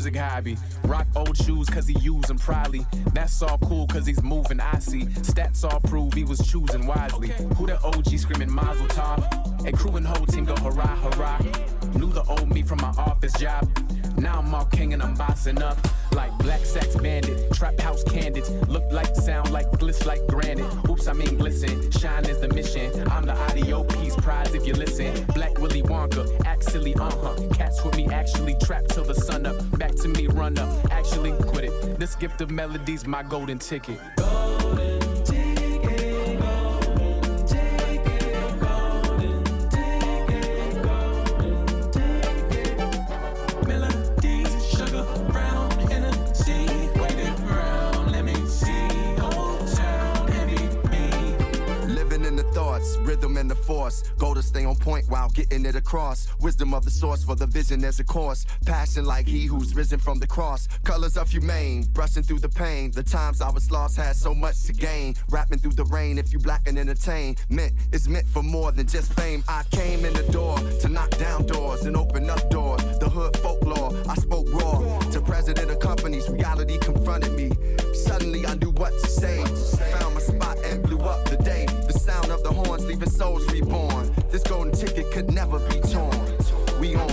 music hobby. Rock old shoes cause he use them proudly. That's all cool cause he's moving, I see. Stats all prove he was choosing wisely. Who the OG screaming Mazel Tov? A crew and whole team go hurrah, hurrah. Knew the old me from my office job. Now I'm all king and I'm bossing up. Like Black Sax Bandit, Trap House Candid. Look like, sound like, bliss like granite. Oops, I mean glisten, shine is the mission. I'm the audio piece, prize if you listen. Black Willy Wonka, act silly, Cats with me actually trap till the sun up. Back to me, run up, actually quit it. This gift of melodies, my golden ticket. Golden ticket, golden ticket, golden ticket, golden ticket. Melodies, sugar, brown, Hennessy, wave it round, let me see. Old town, heavy me. Living in the thoughts, rhythm and the force. Go to stay on point while getting it across. Wisdom of the source for the vision as a course. Passion like he who's risen from the cross. Colors of humane, brushing through the pain. The times I was lost had so much to gain. Rapping through the rain if you black and entertain. Meant is meant for more than just fame. I came in the door to knock down doors and open up doors. The hood folklore, I spoke raw. To president of companies, reality confronted me. Suddenly I knew what to say. Found my spot and blew up the day. The sound of the horns leaving souls reborn. This golden ticket could never be torn. We on.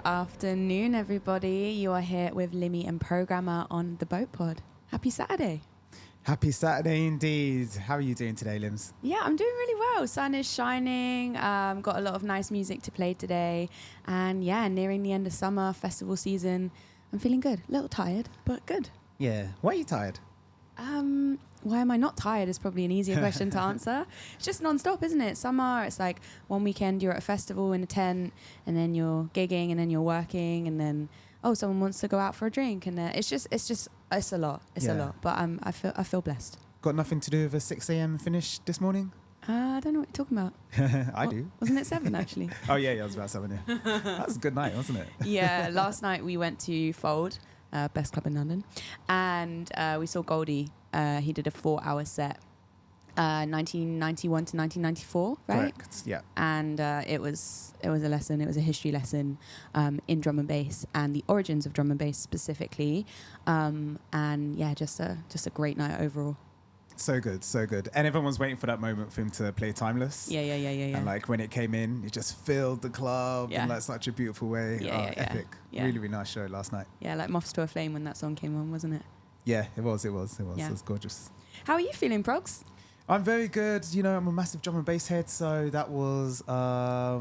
Afternoon, everybody. You are here with Limi and Programma on the Boat Pod. Happy Saturday. Happy Saturday indeed. How are you doing today, Lims? Yeah, I'm doing really well. Sun is shining. Got a lot of nice music to play today. And yeah, nearing the end of summer, festival season. I'm feeling good. A little tired, but good. Yeah. Why are you tired? Why am I not tired is probably an easier question to answer. It's just non-stop, isn't it? Summer, it's like one weekend you're at a festival in a tent, and then you're gigging, and then you're working, and then someone wants to go out for a drink, and it's a lot. It's a lot. But I feel blessed. Got nothing to do with a 6 a.m. finish this morning? I don't know what you're talking about. I do. Wasn't it 7 actually? Oh yeah, it was about 7. Yeah, that was a good night, wasn't it? Yeah, last night we went to Fold, best club in London, and we saw Goldie. He did a 4-hour set, 1991 to 1994, right? Correct. Yeah. And it was a lesson. It was a history lesson in drum and bass and the origins of drum and bass specifically. And yeah, just a great night overall. So good, so good. And everyone's waiting for that moment for him to play Timeless. Yeah. And like when it came in, it just filled the club in like such a beautiful way. Epic. Yeah. Really, really nice show last night. Yeah, like Moths to a Flame when that song came on, wasn't it? Yeah, it was. Yeah. It was gorgeous. How are you feeling, Progs? I'm very good. You know, I'm a massive drum and bass head, so that was a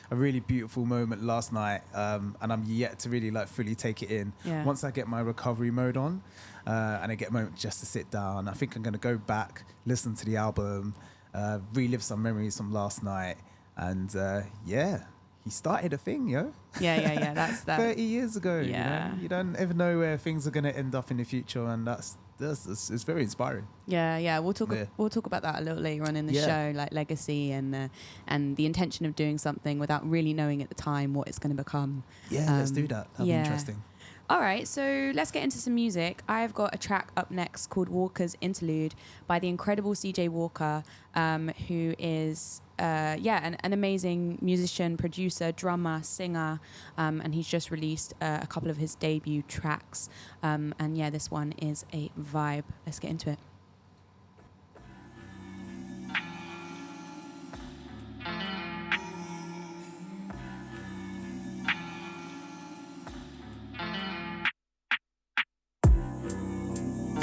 really beautiful moment last night, and I'm yet to really like fully take it in. Yeah. Once I get my recovery mode on, and I get a moment just to sit down, I think I'm going to go back, listen to the album, relive some memories from last night, and he started a thing, yo. Yeah. That's that. 30 years ago. Yeah. You know? You don't ever know where things are going to end up in the future, and that's it's very inspiring. Yeah. We'll talk. Yeah. We'll talk about that a little later on in the Yeah. show, like legacy and the intention of doing something without really knowing at the time what it's going to become. Yeah, let's do that. That'll be interesting. All right, so let's get into some music. I've got a track up next called Walker's Interlude by the incredible CJ Walker, who is an amazing musician, producer, drummer, singer, and he's just released a couple of his debut tracks. This one is a vibe. Let's get into it.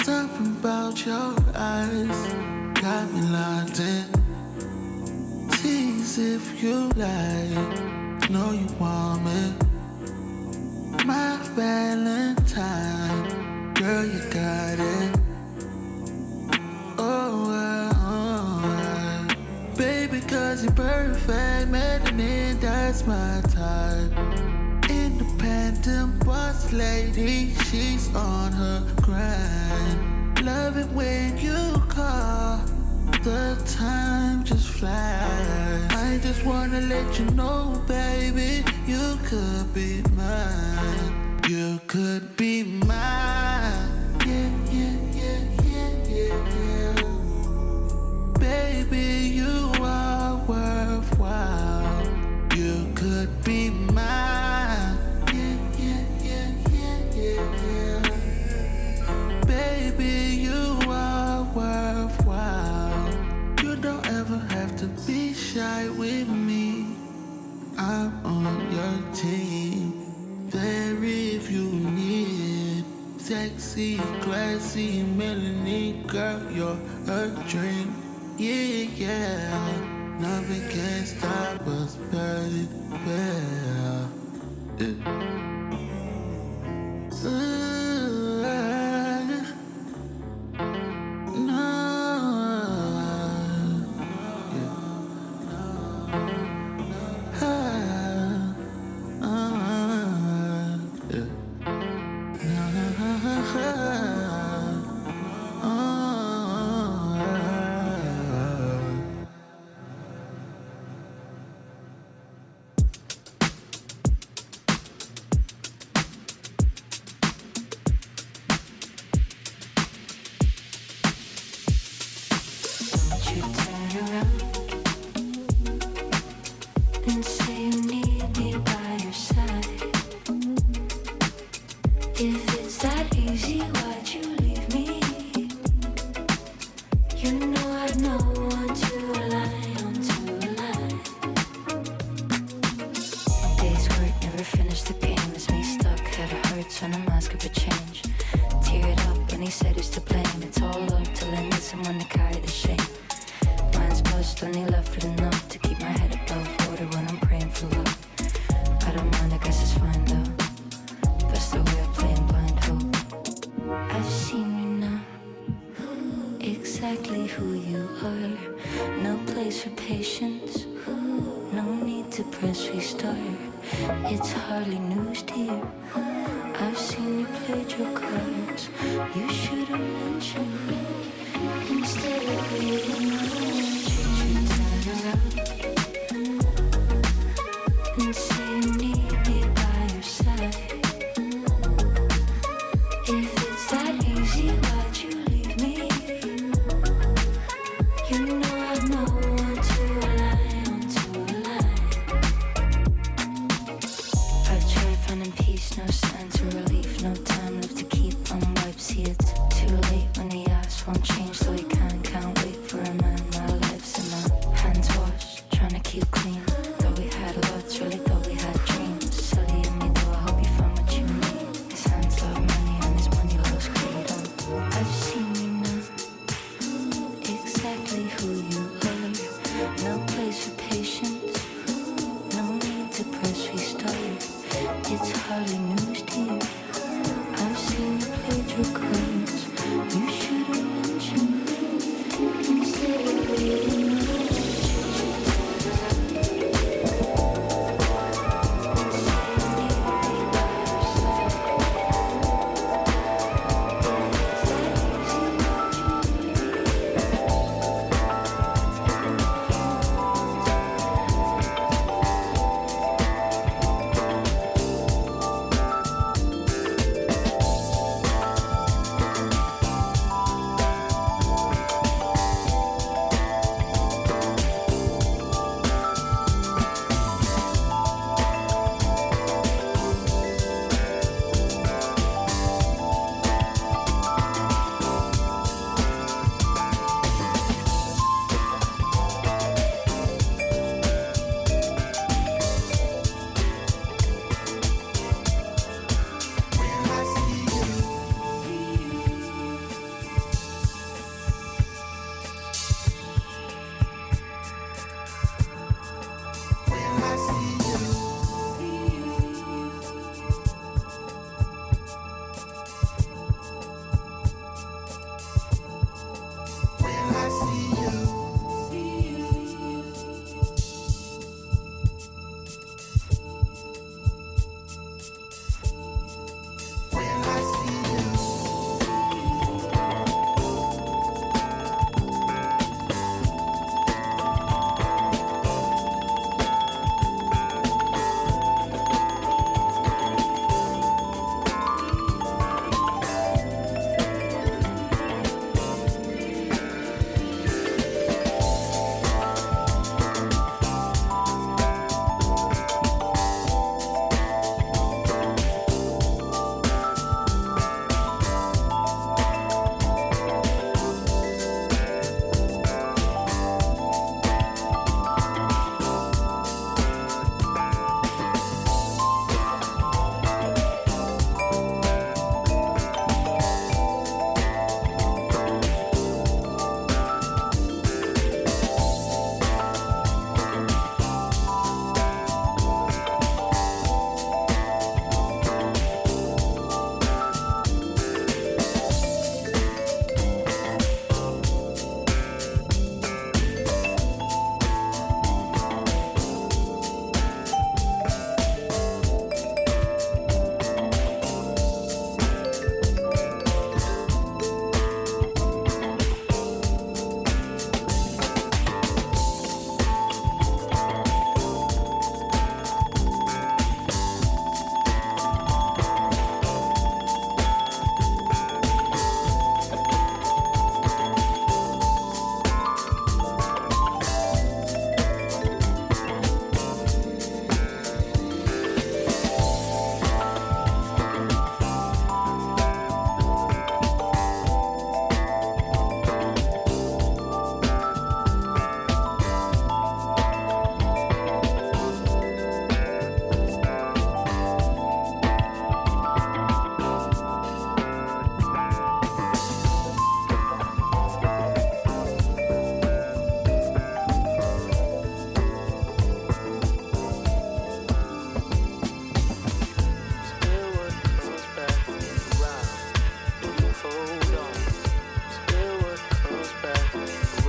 Something about your eyes got me locked in. Tease if you like, know you want me. My Valentine, girl, you got it. Oh, baby, 'cause you're perfect, melanin, that's my type. Independent boss lady, she's on her grind. Love it when you call, the time just flies. I just wanna let you know, baby, you could be mine. You could be mine. Yeah. Baby, you are worthwhile. You could be mine. Baby, you are worthwhile. You don't ever have to be shy with me. I'm on your team. There if you need sexy, classy, melanin, girl, you're a dream. Yeah. Nothing can stop us, baby.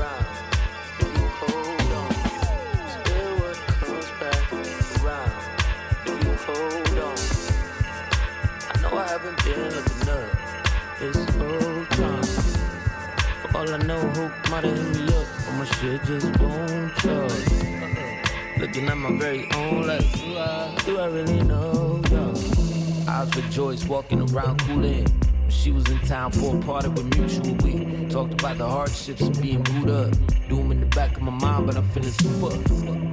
around. If you hold on, still what comes back around. If you hold on, I know I haven't been looking up this whole time. For all I know, hope might have hit me up, but my shit just won't charge. Looking at my very own life, do I really know, yo? I was with Joyce walking around Kool-Aid. She was in town for a party with Mutual. We talked about the hardships of being booed up. Doom in the back of my mind, but I'm feeling super.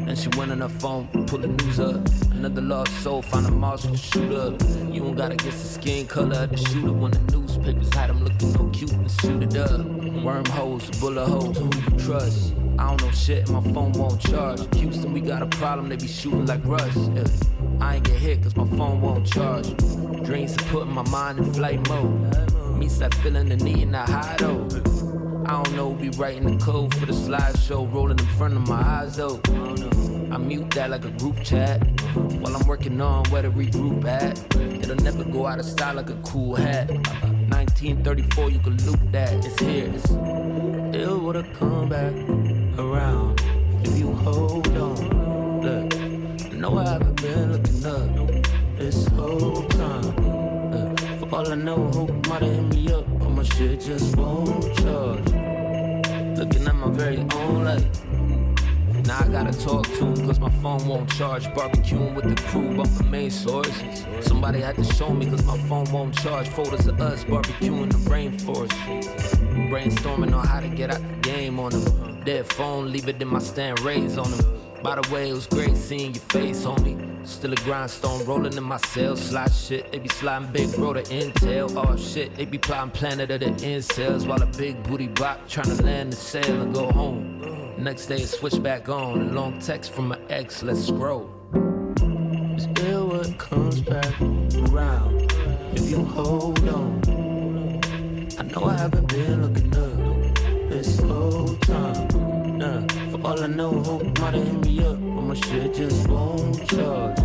And she went on her phone, pull the news up. Another lost soul, found a mouse with a shooter. You don't gotta guess the skin color of the shooter. When the newspapers had him looking all cute and suited up. Wormholes, bullet holes, who you trust? I don't know shit, my phone won't charge. Houston, we got a problem, they be shooting like Russ. Yeah. I ain't get hit cause my phone won't charge. Dreams are putting my mind in flight mode. Meets that feeling of needing that high though. I don't know, be writing the code for the slideshow, rolling in front of my eyes though. I mute that like a group chat while I'm working on where to regroup at. It'll never go out of style like a cool hat. 1934, you can loop that. It's here. It's ill with a comeback around. If you hold on, look. I know I haven't been looking up this whole time. For all I know, hope might have hit me up, but my shit just won't charge. Looking at my very own life. Now I gotta talk to him cause my phone won't charge. Barbecuing with the crew, but my main source. Somebody had to show me cause my phone won't charge. Photos of us barbecuing the rainforest. Brainstorming on how to get out the game on them. Dead phone, leave it in my stand, raise on them. By the way, it was great seeing your face, homie. Still a grindstone rolling in my cell. Slide shit, they be sliding big bro to intel. Oh shit, they be plotting planet of the incels. While a big booty bop trying to land the sail and go home. Next day, it switch back on. A long text from my ex, let's scroll. It's ill what comes back around. If you hold on, I know I haven't been looking up this whole time. For all I know, hope might have hit me up, but my shit just won't charge.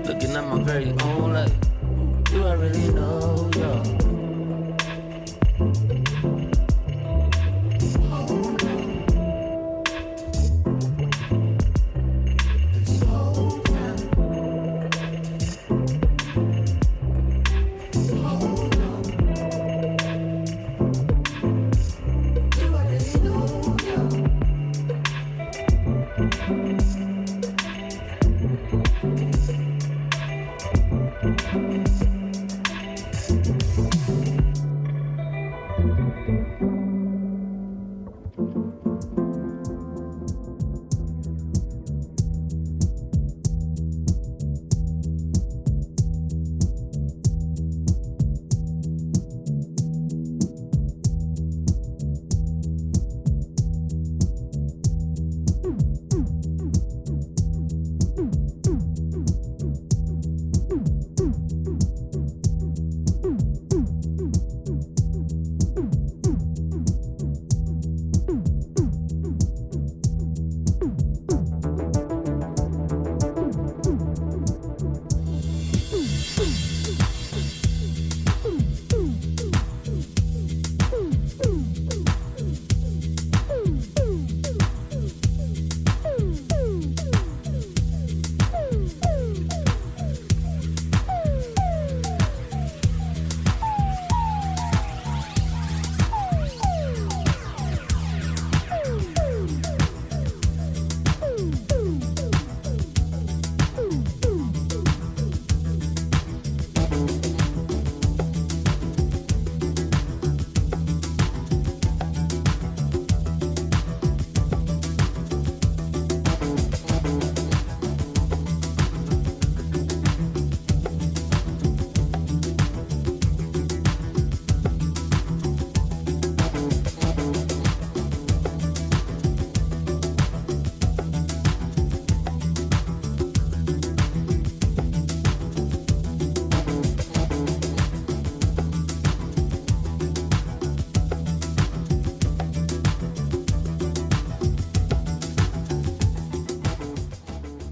Looking at my very own life, do I really know, yo?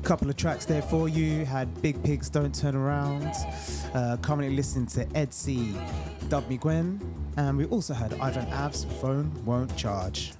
Couple of tracks there for you. Had Big Pigs, Don't Turn Around. Currently listening to Ed C, Dub Me Gwen. And we also had Ivan Av's Phone Won't Charge.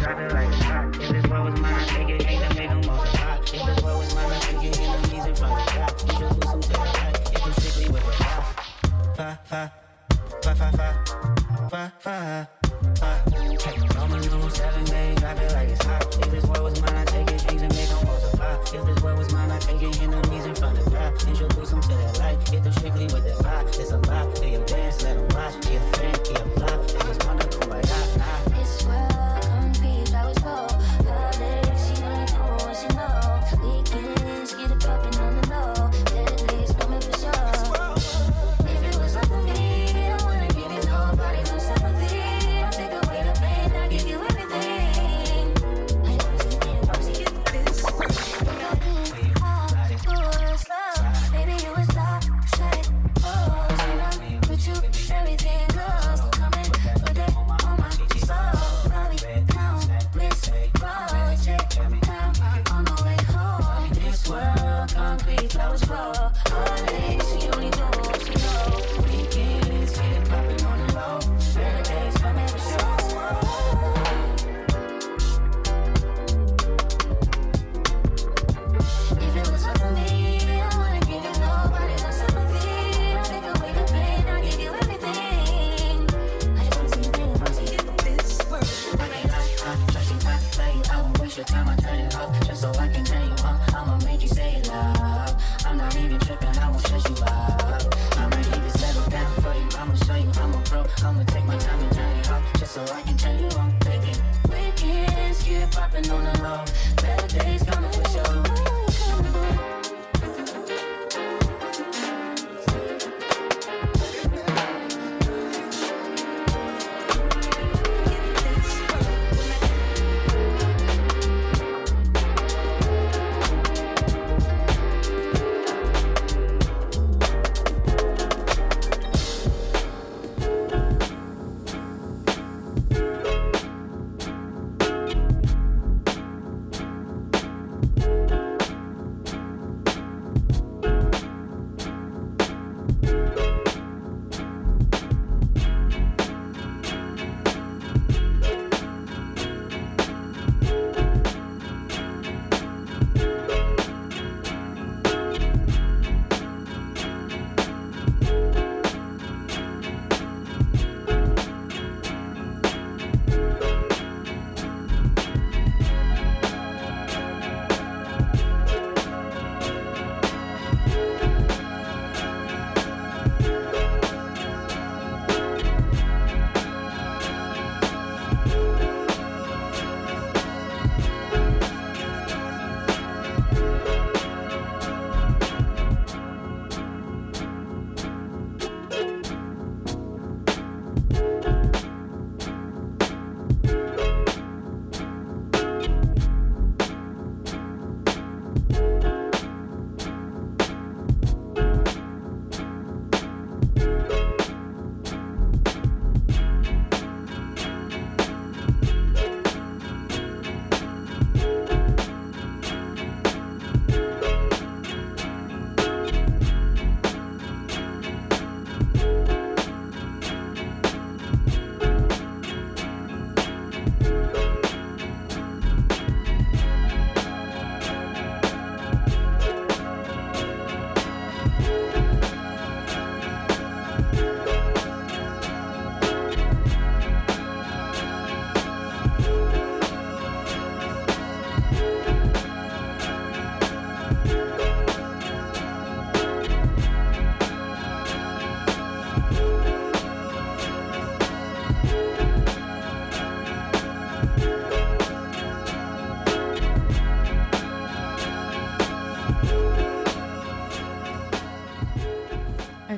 Drop it like a hot. If this world was mine, take it, ain't no make 'em multiply. If this world was mine, take I'ma lose 7 days, drop it like it's hot. If this world was mine, I take it, things and make them multiply. If this world was mine, I take it, enemies in front of God. Introduce them to that light, hit them strictly with the vibe. It's a vibe, they a dance, let them watch. He a fan, he a fly, they just wanna kumbaya. This world, concrete, flowers grow. Holidays, she only know what she know. Weekends, get it poppin' on the low. Better days coming for sure. If it was up to me, I wouldn't give it nobody no sympathy. I'll take away the pain, I'll give you everything. I don't see it, once you get this. It got me hard, good, slow. Baby, you was lost, straight. Oh, so now with you, everything goes. Coming with it on my soul. Bobby, down, wrist, roll, check, down, on the way home. This world, concrete, flowers grow. Holidays, she only knows what she know. Weekends, get it poppin' on the low. Better days coming for sure. If it was up to me, I wouldn't give it nobody no sympathy. I'll take away the pain, I'll give you everything. I just wanna see you in, wanna see you in this world. I can't lie, trust you, I play you. I won't waste your time, I turn it off just so I can tell you, I'ma make you say it loud. I'm not even tripping, I won't stress you out. I'ma keep it settled down for you. I'ma show you I'm a pro. I'ma take my time and turn it off just so I can tell you I'm thinking. Weekends, get it poppin' on the low. Better days coming for sure.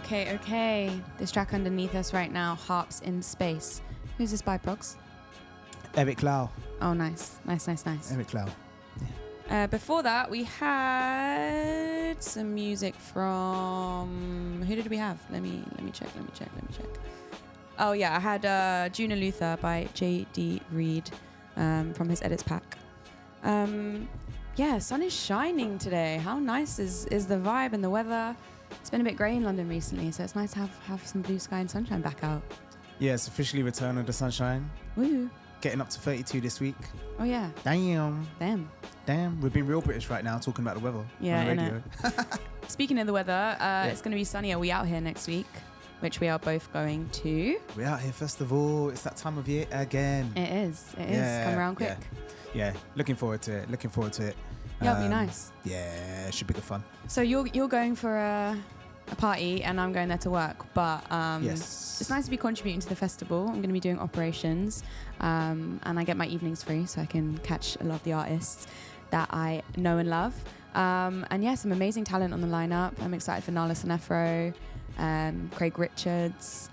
Okay. This track underneath us right now, Harps in Space. Who's this by, Progs? Eric Lau. Oh, nice. Eric Lau. Before that, we had some music from... Who did we have? Let me check. Oh, yeah. I had Juna Luther by J.D. Reed from his edits pack. Yeah, sun is shining today. How nice is the vibe and the weather? It's been a bit grey in London recently, so it's nice to have some blue sky and sunshine back out. Yeah, it's officially return of the sunshine. Woo. Getting up to 32 this week. Oh, yeah. Damn. We're being real British right now, talking about the weather yeah, on the radio. Speaking of the weather, it's going to be sunny. Are we out here next week? which we are both going to. We're out here festival. It's that time of year again. It is. Come around quick. Yeah. Looking forward to it. Yeah, it'll be nice. Yeah, it should be good fun. So you're going for a party and I'm going there to work, but Yes. it's nice to be contributing to the festival. I'm going to be doing operations, and I get my evenings free so I can catch a lot of the artists that I know and love. And yeah, some amazing talent on the lineup. I'm excited for Nala Sanefro, Craig Richards,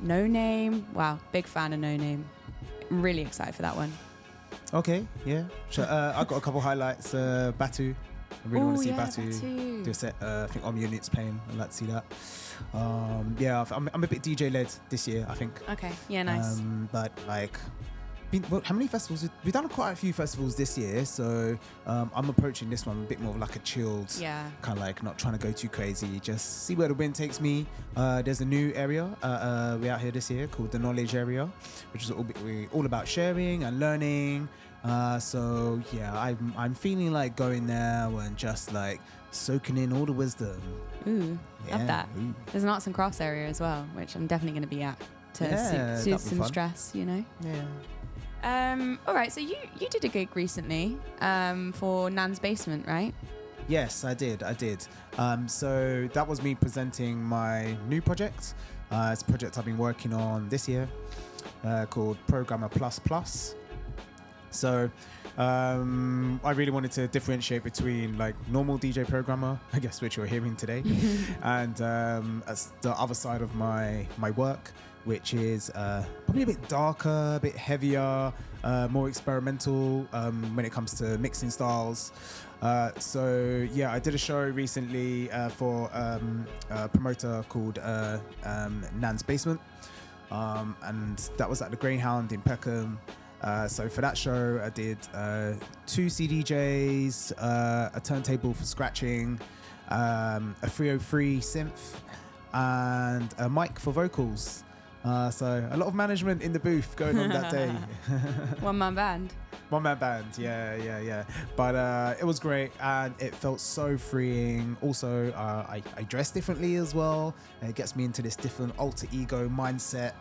No Name. Wow, big fan of No Name. I'm really excited for that one. Okay, yeah. So, I got a couple highlights. Batu. I really want to see yeah, Batu do a set. I think Om Unit's playing. I'd like to see that. I'm a bit DJ led this year, I think. Okay, yeah, nice. But like, how many festivals? We've done quite a few festivals this year, so I'm approaching this one a bit more of like a chilled, kind of like not trying to go too crazy, just see where the wind takes me. There's a new area we're out here this year called the Knowledge Area, which is all about sharing and learning. So yeah, I'm feeling like going there and just like soaking in all the wisdom. Ooh, love that. Ooh. There's an arts and crafts area as well, which I'm definitely going to be at to soothe some fun. stress, you know. Yeah. All right, so you did a gig recently for Nan's Basement, right? Yes, I did. So that was me presenting my new project. It's a project I've been working on this year called Programma Plus. So I really wanted to differentiate between like normal DJ programmer, I guess, which you're hearing today, and as the other side of my work, which is probably a bit darker, a bit heavier, more experimental when it comes to mixing styles. So yeah, I did a show recently for a promoter called Nan's Basement, and that was at the Greyhound in Peckham. So for that show, I did 2 CDJs, a turntable for scratching, a 303 synth, and a mic for vocals. So a lot of management in the booth going on that day. One-man band. One-man band, yeah. But it was great and it felt so freeing. Also, I dress differently as well. It gets me into this different alter ego mindset.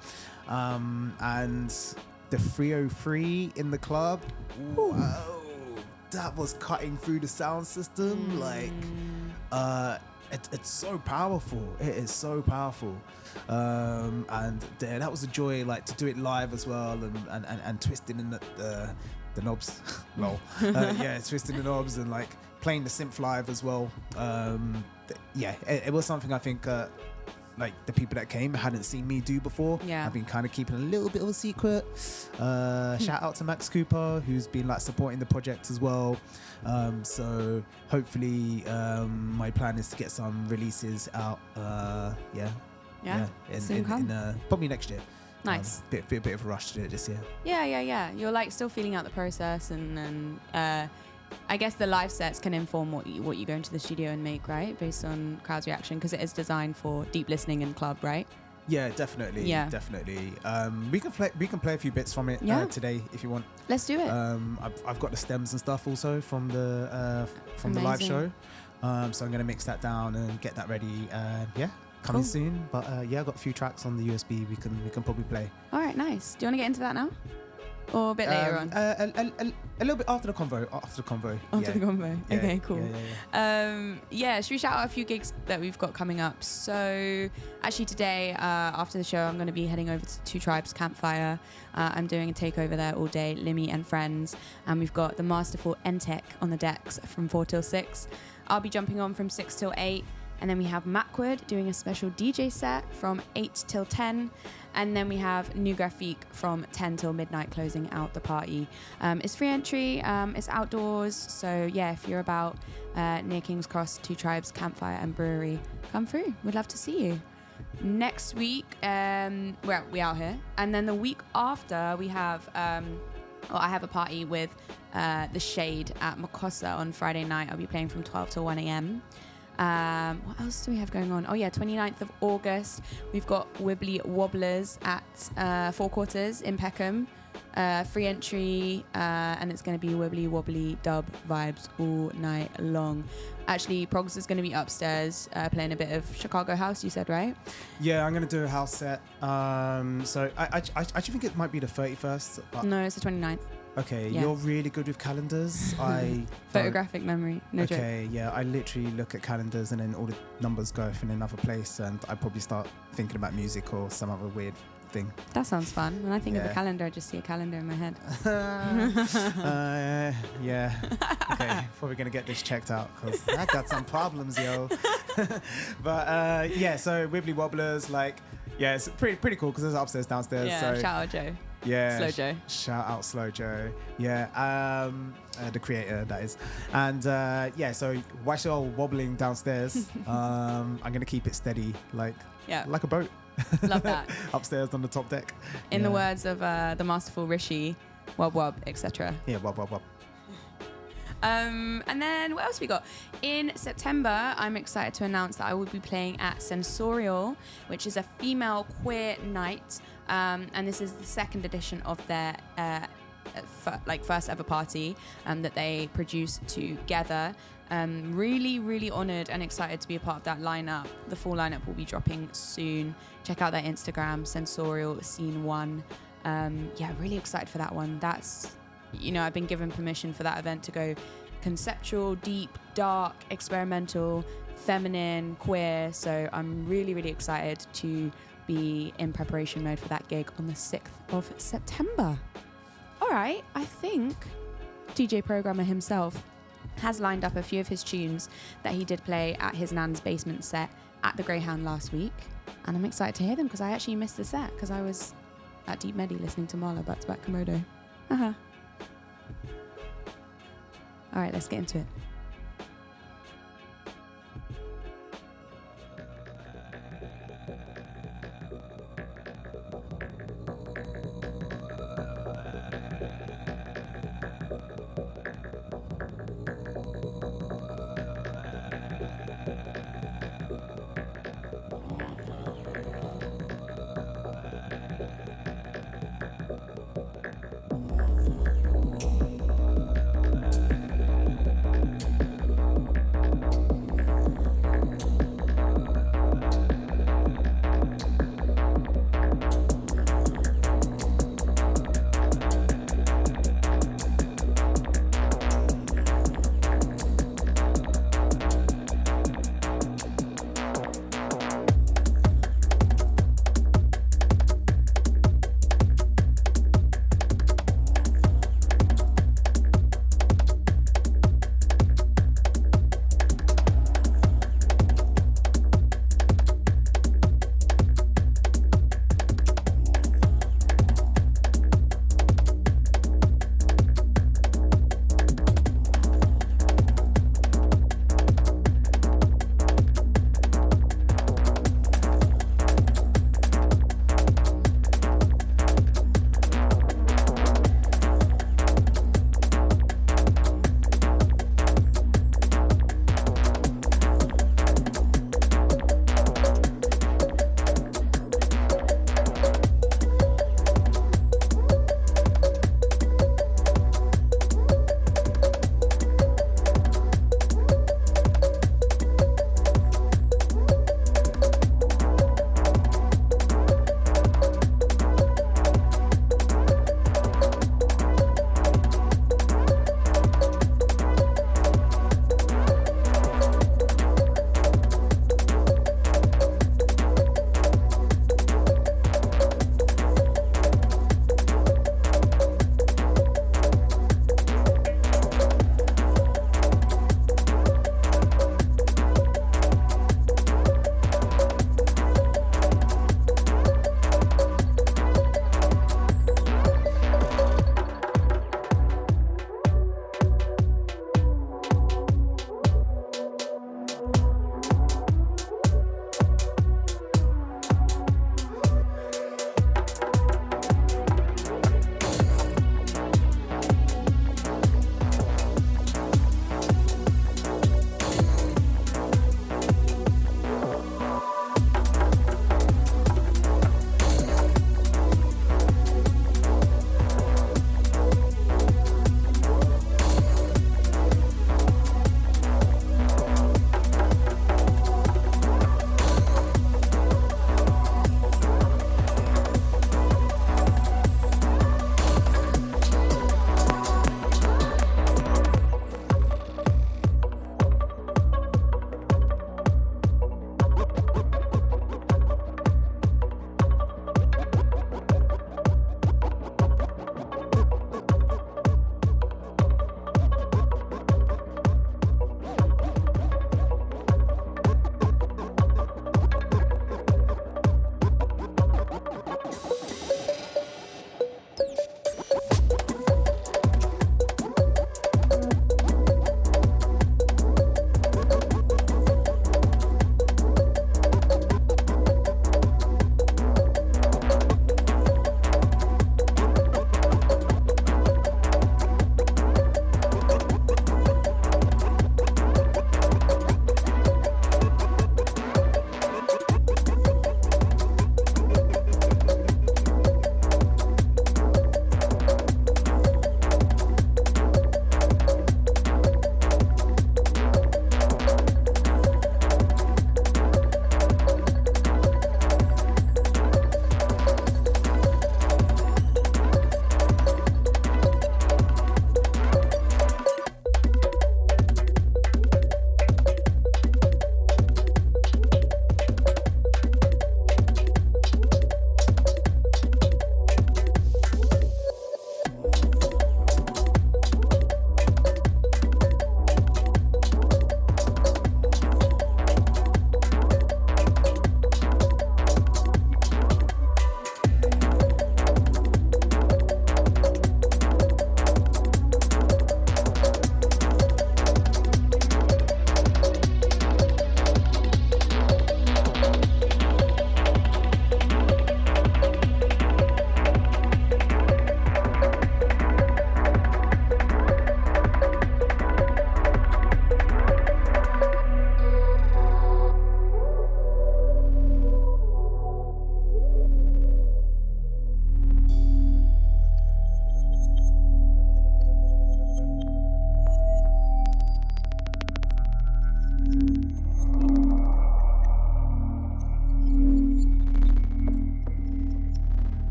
And the 303 in the club, whoa, that was cutting through the sound system. Like, it's so powerful. It is so powerful. And that was a joy, like to do it live as well, and twisting in the knobs. Lol. Twisting the knobs and like playing the synth live as well. It was something I think like the people that came hadn't seen me do before. I've been kind of keeping a little bit of a secret. Shout out to Max Cooper, who's been like supporting the project as well. So hopefully my plan is to get some releases out. In probably next year. Nice. Bit of a rush to do it this year. Yeah. You're like still feeling out the process, and I guess the live sets can inform what you go into the studio and make, right? Based on crowd's reaction, because it is designed for deep listening in club, right? Yeah, definitely. We can play a few bits from it today if you want. Let's do it. I've got the stems and stuff also from the live show. So I'm gonna mix that down and get that ready. Coming soon. But I've got a few tracks on the USB we can probably play. All right, nice. Do you want to get into that now? Or a bit later on? A little bit after the convo. After the convo. Yeah, okay, cool. Yeah. Should we shout out a few gigs that we've got coming up? So actually today, after the show, I'm going to be heading over to Two Tribes Campfire. I'm doing a takeover there all day, Limi and friends. And we've got the Masterful N-Tech on the decks from 4 till 6. I'll be jumping on from 6 till 8. And then we have Macwood doing a special DJ set from 8 till 10. And then we have New Graphique from 10 till midnight, closing out the party. It's free entry, it's outdoors. So yeah, if you're about near King's Cross, Two Tribes, Campfire and Brewery, come through. We'd love to see you. Next week, we out here. And then the week after, we have, I have a party with The Shade at Makossa on Friday night. I'll be playing from 12 till 1 a.m. What else do we have going on? 29th of August, we've got Wibbly Wobblers at 4 Quarters in Peckham. Free entry, and it's going to be wibbly wobbly dub vibes all night long. Actually, Progs is going to be upstairs playing a bit of Chicago house, you said, right? Yeah, I'm going to do a house set. So I actually think it might be the 31st. But No, it's the 29th. okay, Yeah. you're really good with calendars. Photographic memory, no joke. Okay, yeah, I literally look at calendars and then all the numbers go off in another place, and I probably start thinking about music or some other weird thing. That sounds fun. When I think of a Yeah. calendar, I just see a calendar in my head. Yeah. Okay, probably gonna get this checked out because I got some problems, yo. But yeah, so Wibbly Wobblers, like, yeah, it's pretty cool because there's upstairs, downstairs. Yeah, so shout out Joe. yeah, Slow Joe. Shout out Slow Joe. Yeah, the creator, that is. And yeah, so whilst you're wobbling downstairs, I'm gonna keep it steady, like Yeah, a boat. love that. Upstairs on the top deck. In Yeah. the words of the masterful Rishi, wob wob, etc. Yeah, wob wob wob. And then what else we got? In September, I'm excited to announce that I will be playing at Sensorial, which is a female queer night. And this is the second edition of their first ever party that they produced together. Really honoured and excited to be a part of that lineup. The full lineup will be dropping soon. Check out their Instagram, Sensorial Scene 1. Yeah, really excited for that one. That's, you know, I've been given permission for that event to go conceptual, deep, dark, experimental, feminine, queer. So I'm really excited to be in preparation mode for that gig on the 6th of September. All right, I think DJ Programma himself has lined up a few of his tunes that he did play at his nan's basement set at the Greyhound last week. And I'm excited to hear them because I actually missed the set because I was at Deep Medi listening to Marla back-to-back Komodo. Haha. All right, let's get into it.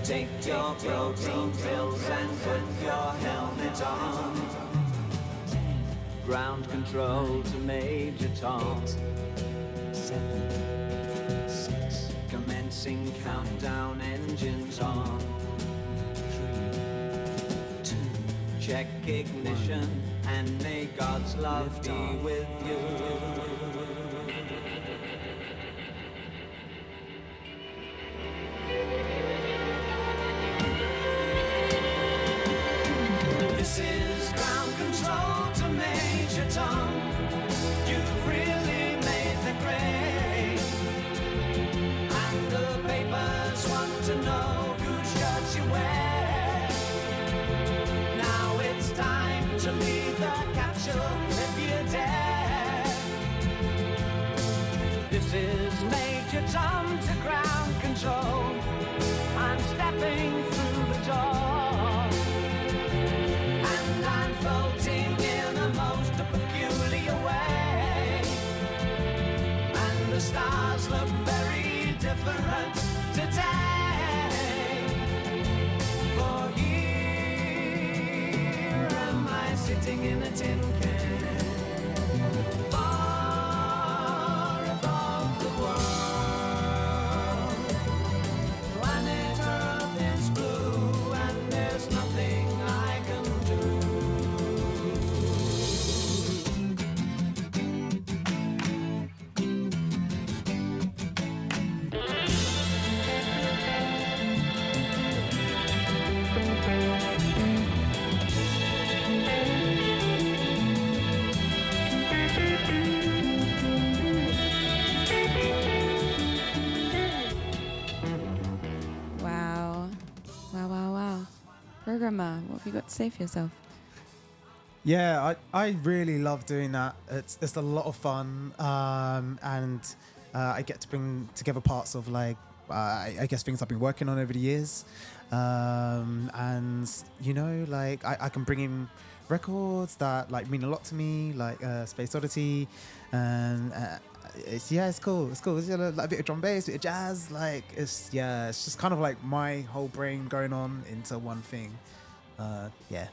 Take your protein pills and put your helmet on. Ground control to Major Tom. 7, 6. Commencing countdown, engines on. 3, 2. Check ignition and may God's love be with you. This is ground control to Major Tom. You've really made the grade. And the papers want to know whose shirts you wear. Now it's time to leave the capsule if you dare. This is Major Tom to ground control. I'm stepping through the door. Floating in a most peculiar way, and the stars look very different today. For here am I sitting in a tin can, far above the world. Planet Earth is blue, and there's nothing I can do. Wow. Programma, what have you got to say for yourself? Yeah, I really love doing that. It's a lot of fun, and I get to bring together parts of like I guess things I've been working on over the years, and you know, like I can bring in records that like mean a lot to me, like Space Oddity, and it's cool. It's like a bit of drum bass, a bit of jazz, like it's just kind of like my whole brain going on into one thing. Yeah,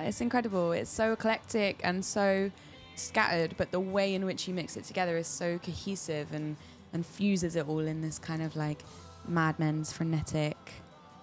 it's incredible. It's so eclectic and so scattered, but the way in which you mix it together is so cohesive and fuses it all in this kind of like Mad Men's frenetic,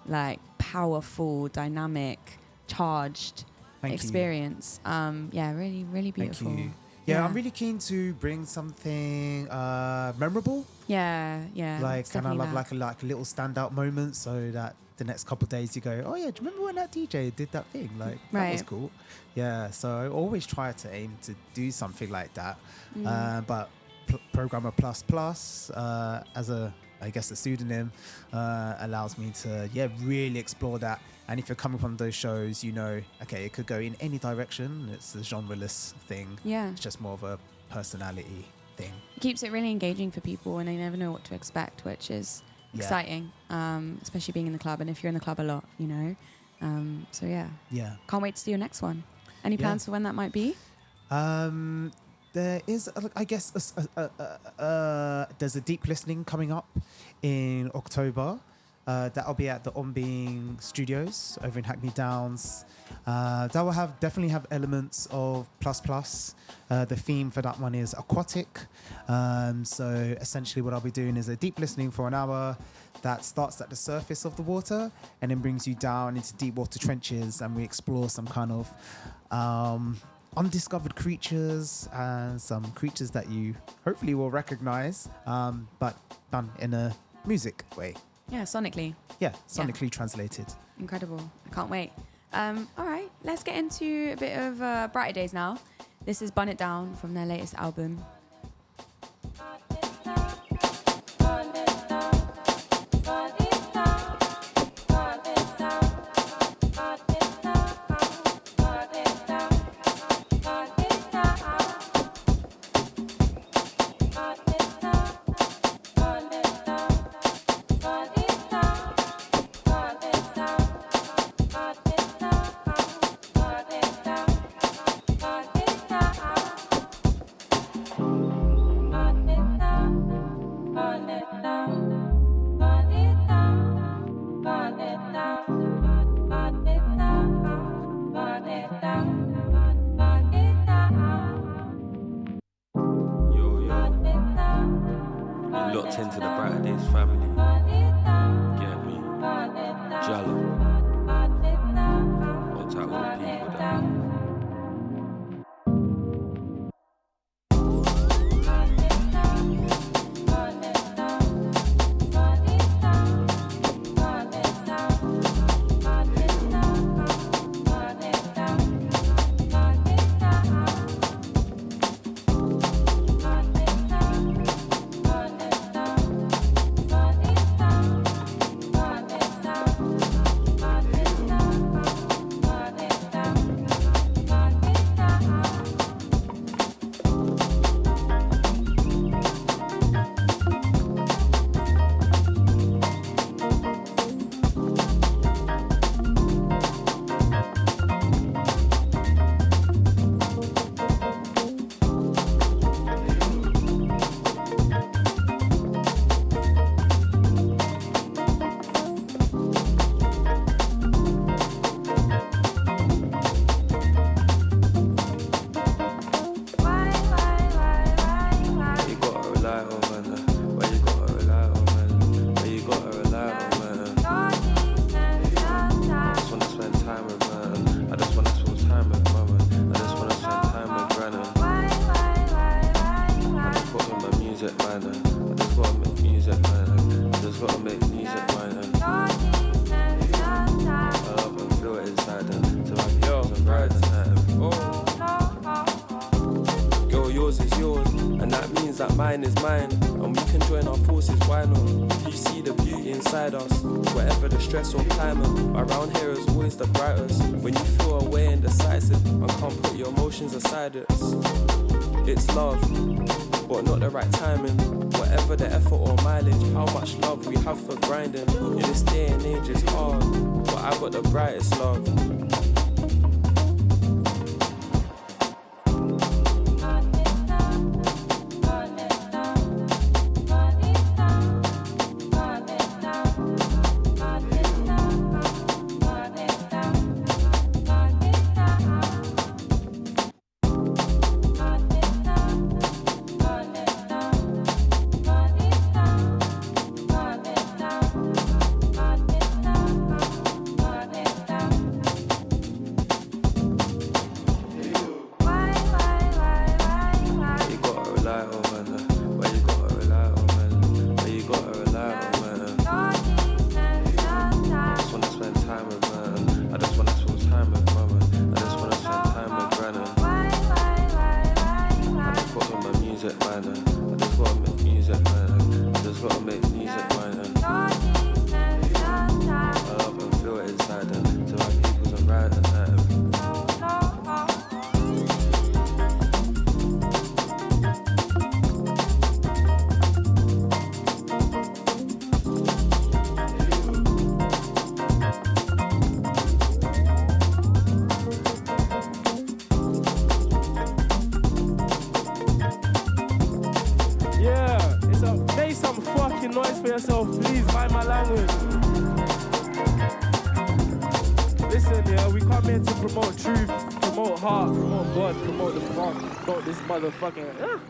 like powerful, dynamic, charged experience. Really, really beautiful. Thank you. Yeah, I'm really keen to bring something memorable. Yeah. Like, kind of love like a little standout moment, so that the next couple of days you go, oh yeah, do you remember when that DJ did that thing? Like that was cool. Yeah, so I always try to aim to do something like that. But Programma Plus as a pseudonym allows me to really explore that. And if you're coming from those shows, you know, okay, it could go in any direction. It's a genreless thing. Yeah, it's just more of a personality thing. It keeps it really engaging for people, and they never know what to expect, which is exciting, especially being in the club. And if you're in the club a lot, you know. Can't wait to see your next one. Any plans for when that might be? There is, I guess, there's a deep listening coming up in October. That'll be at the On Being Studios over in Hackney Downs. That will definitely have elements of plus. The theme for that one is aquatic. So essentially what I'll be doing is a deep listening for an hour that starts at the surface of the water and then brings you down into deep water trenches, and we explore some kind of undiscovered creatures and some creatures that you hopefully will recognize, but done in a music way. Yeah, sonically. Yeah, sonically translated. Incredible. I can't wait. All right, let's get into a bit of Brighter Days now. This is Bun It Down from their latest album. Tend to the brighter days family. Get me? Jalo. Hold tight with the people that. Mine is mine, and we can join our forces, why not? If you see the beauty inside us, whatever the stress or climate, around here is always the brightest. When you feel away and decisive, and can't put your emotions aside, it's love, but not the right timing. Whatever the effort or mileage, how much love we have for grinding. In this day and age it's hard, but I got the brightest love. Motherfucking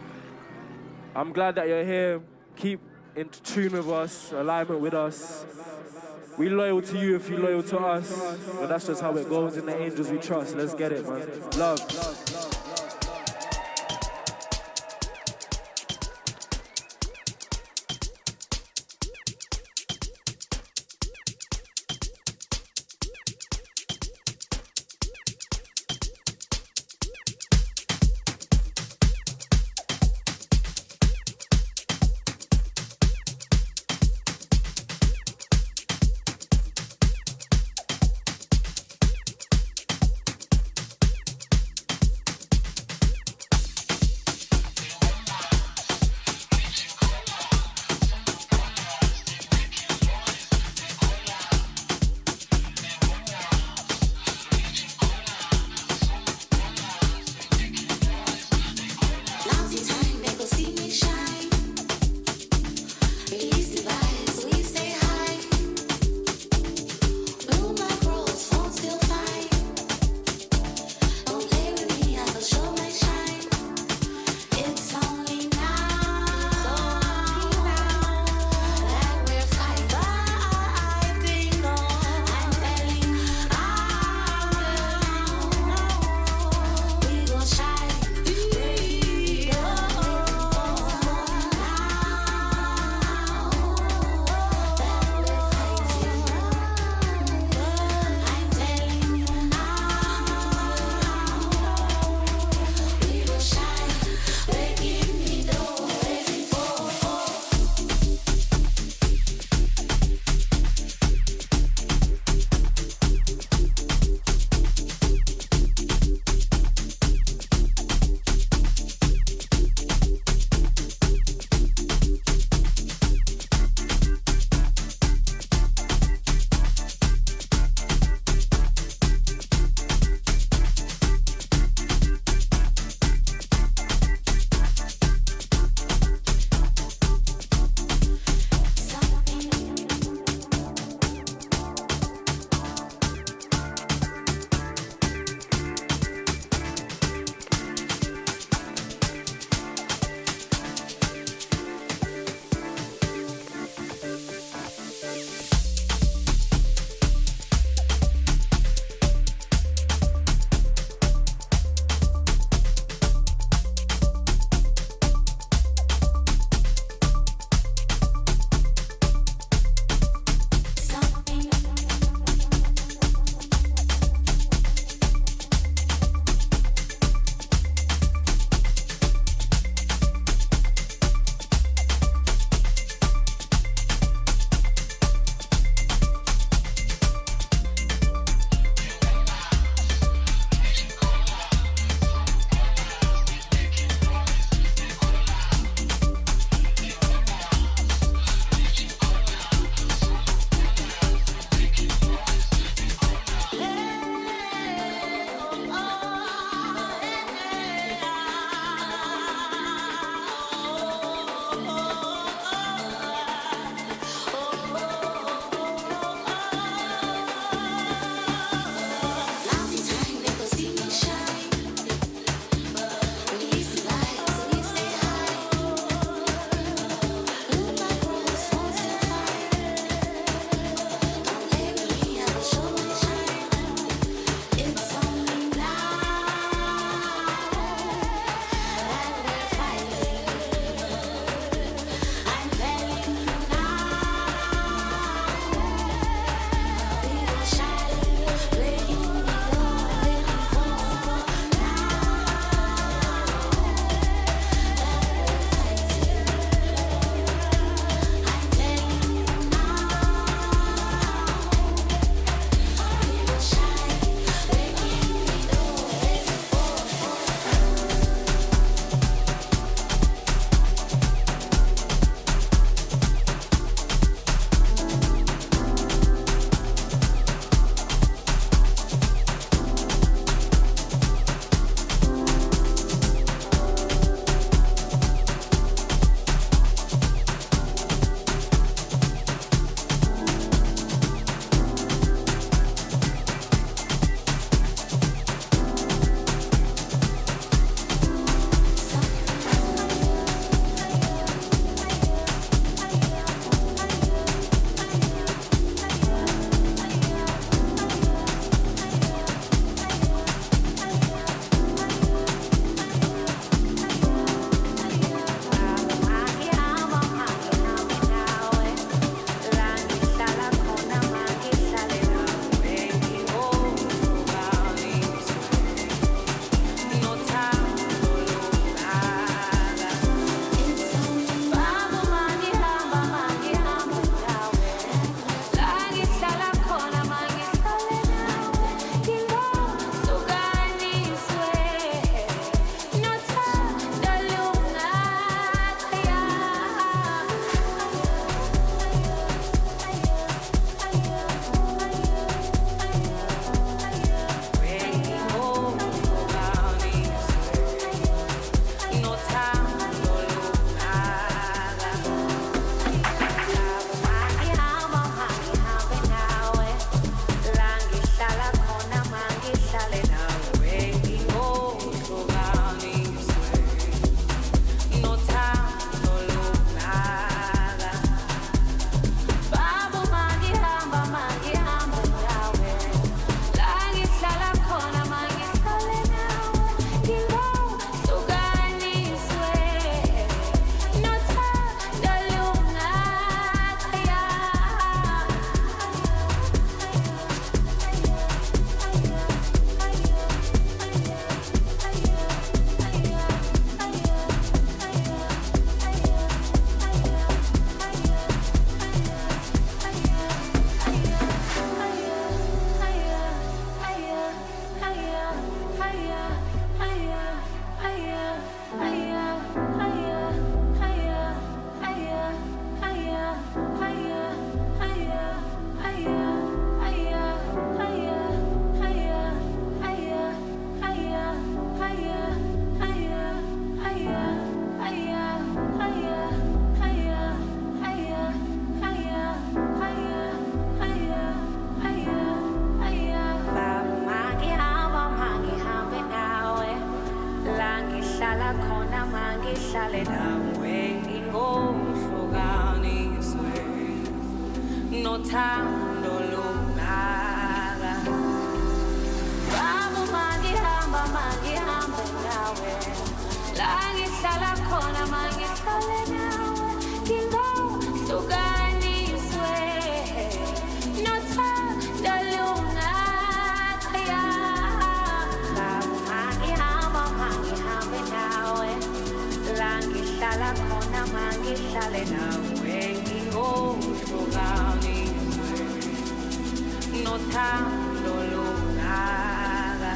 I'm glad that you're here. Keep in tune with us, alignment with us. We loyal to you if you loyal to us. But that's just how it goes. In the angels we trust. Let's get it, man. Love. Langihlala khona mangihlale nawe ngingoshokaniswe nothando lungaka Baba mangihamba nawe Langihlala khona mangihlale nawe ngingoshokaniswe nothando lungaka Langihlala khona mangihlale nawe ngingoshokaniswe nothando lungaka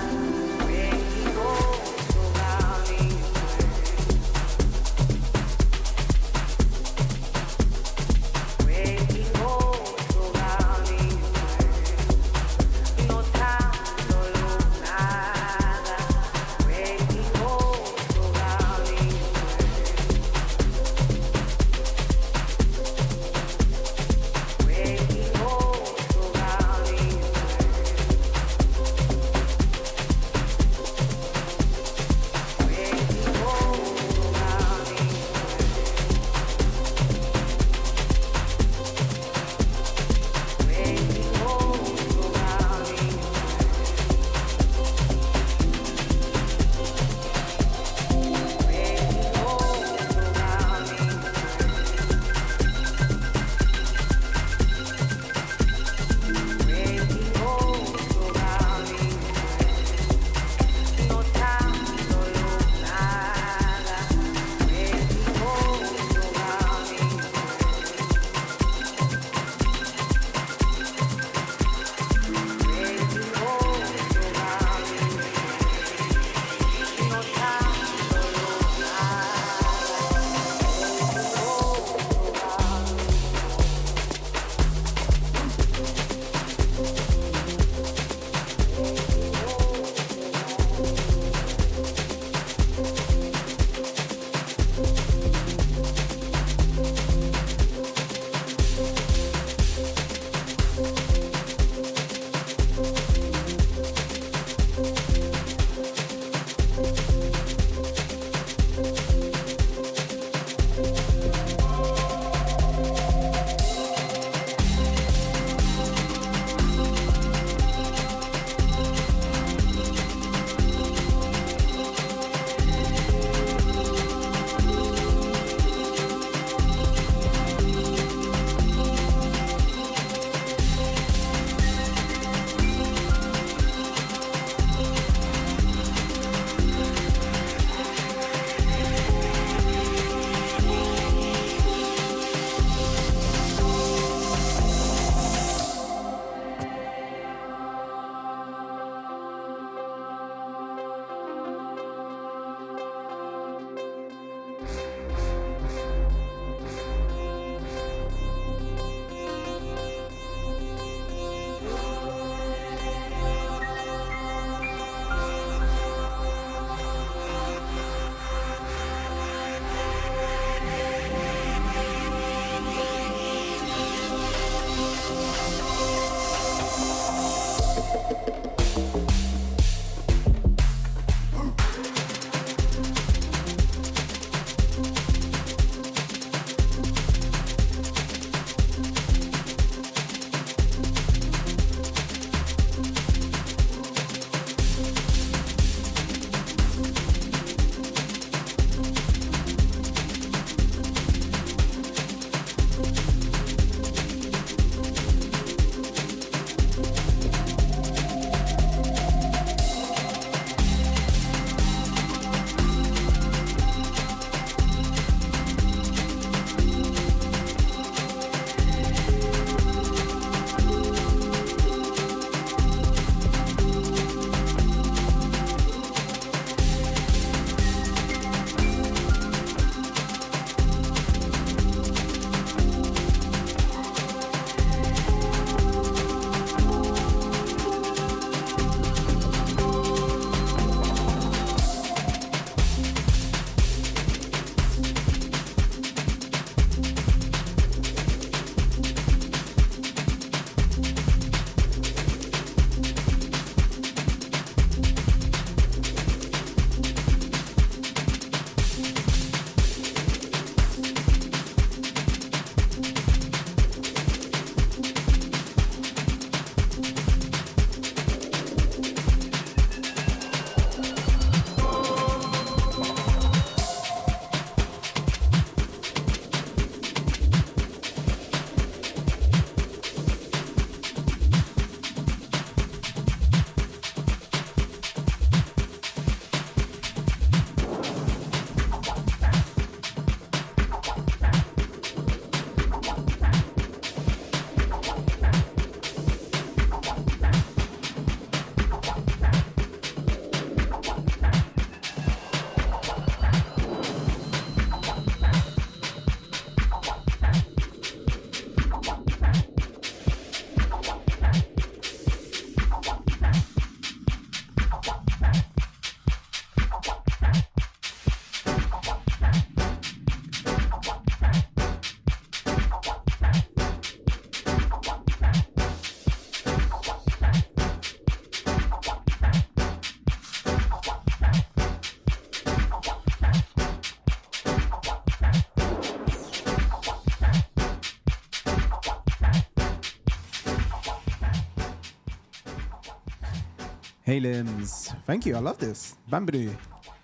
Hey Limbs, thank you. I love this. Bambadoo.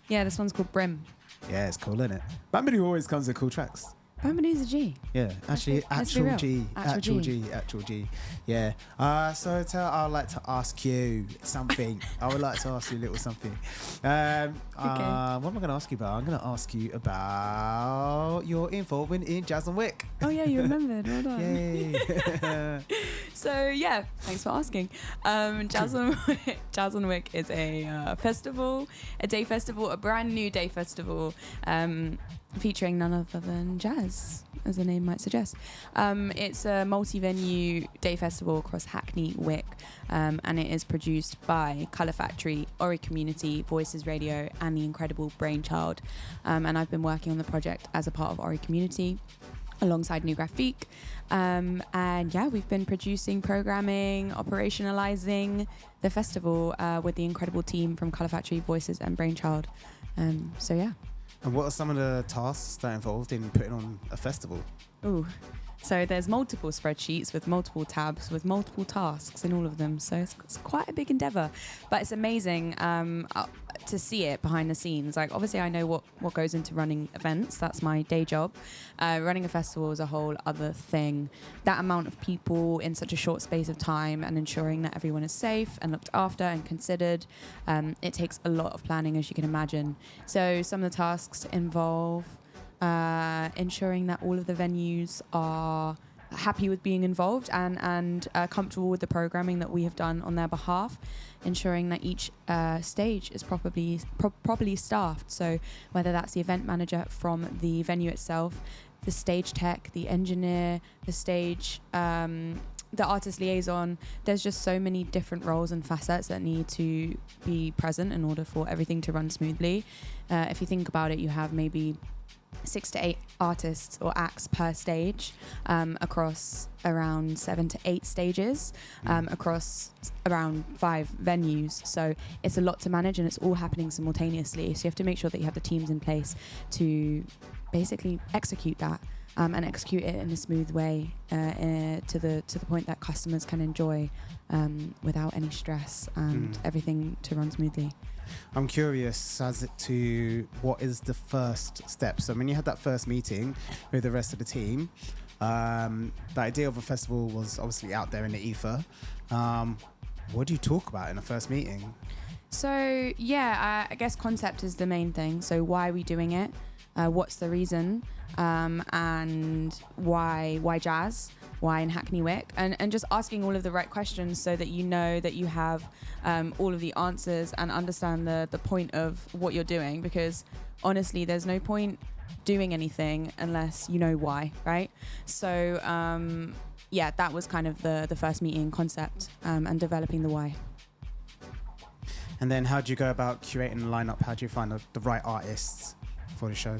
Yeah, this one's called Brim. Yeah, it's cool, isn't it? Bambadoo always comes with cool tracks. Bambadoo's a G. Yeah, actually, Let's be real. actual G. Yeah. So I would like to ask you something. I would like to ask you a little something. What am I going to ask you about? I'm going to ask you about your involvement in Jazz and Wick. Oh yeah, you remembered. Well done. Yay. So yeah, thanks for asking. Jazz on Wick is a festival, a day festival, a brand new day festival, featuring none other than jazz, as the name might suggest. It's a multi-venue day festival across Hackney, Wick, and it is produced by Colour Factory, Ori Community, Voices Radio, and the incredible Brainchild. And I've been working on the project as a part of Ori Community, alongside New Graphique. And yeah, we've been producing, programming, operationalizing the festival with the incredible team from Colour Factory, Voices, and Brainchild. So yeah. And what are some of the tasks that are involved in putting on a festival? Ooh. So there's multiple spreadsheets with multiple tabs with multiple tasks in all of them. So it's quite a big endeavor, but it's amazing to see it behind the scenes. Like, obviously I know what goes into running events. That's my day job. Running a festival is a whole other thing. That amount of people in such a short space of time and ensuring that everyone is safe and looked after and considered, it takes a lot of planning, as you can imagine. So some of the tasks involve ensuring that all of the venues are happy with being involved and comfortable with the programming that we have done on their behalf, ensuring that each stage is properly staffed. So whether that's the event manager from the venue itself, the stage tech, the engineer, the stage, the artist liaison, there's just so many different roles and facets that need to be present in order for everything to run smoothly. If you think about it, you have maybe 6 to 8 artists or acts per stage, across around 7 to 8 stages, across around 5 venues. So it's a lot to manage and it's all happening simultaneously. So you have to make sure that you have the teams in place to basically execute that, and execute it in a smooth way, to the point that customers can enjoy, without any stress and everything to run smoothly. I'm curious as to what is the first step. So when you had that first meeting with the rest of the team, the idea of a festival was obviously out there in the ether. What do you talk about in the first meeting? So yeah, I guess concept is the main thing. So why are we doing it? What's the reason? And why jazz? Why in Hackney Wick? And just asking all of the right questions so that you know that you have all of the answers and understand the point of what you're doing. Because honestly, there's no point doing anything unless you know why, right? So yeah, that was kind of the first meeting concept, and developing the why. And then how do you go about curating the lineup? How do you find the right artists for the show?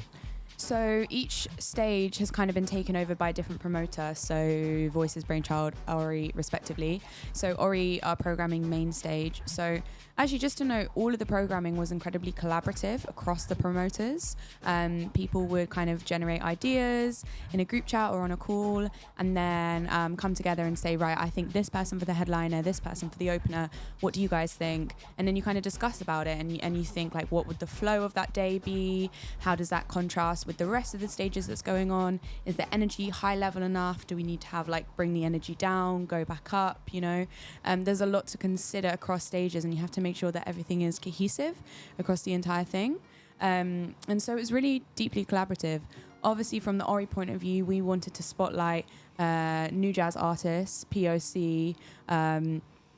So each stage has kind of been taken over by a different promoter, so Voices, Brainchild, Ori respectively. So Ori are programming main stage. So actually, just to note, all of the programming was incredibly collaborative across the promoters. People would kind of generate ideas in a group chat or on a call, and then come together and say, right, I think this person for the headliner, this person for the opener, what do you guys think? And then you kind of discuss about it, and you think, like, what would the flow of that day be? How does that contrast with the rest of the stages that's going on? Is the energy high level enough? Do we need to have, like, bring the energy down, go back up, you know? There's a lot to consider across stages, and you have to make sure that everything is cohesive across the entire thing. And so it's really deeply collaborative. Obviously, from the Ori point of view, we wanted to spotlight new jazz artists, POC,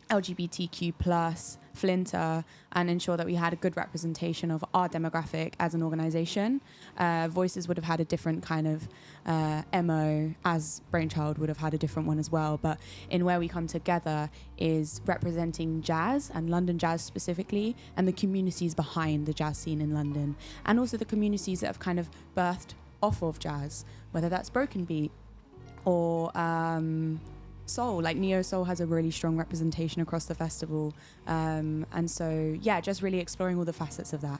LGBTQ+, Flinter, and ensure that we had a good representation of our demographic as an organisation. Voices would have had a different kind of MO, as Brainchild would have had a different one as well. But in where we come together is representing jazz, and London jazz specifically, and the communities behind the jazz scene in London, and also the communities that have kind of birthed off of jazz, whether that's broken beat or soul. Like neo soul has a really strong representation across the festival, and so yeah, just really exploring all the facets of that.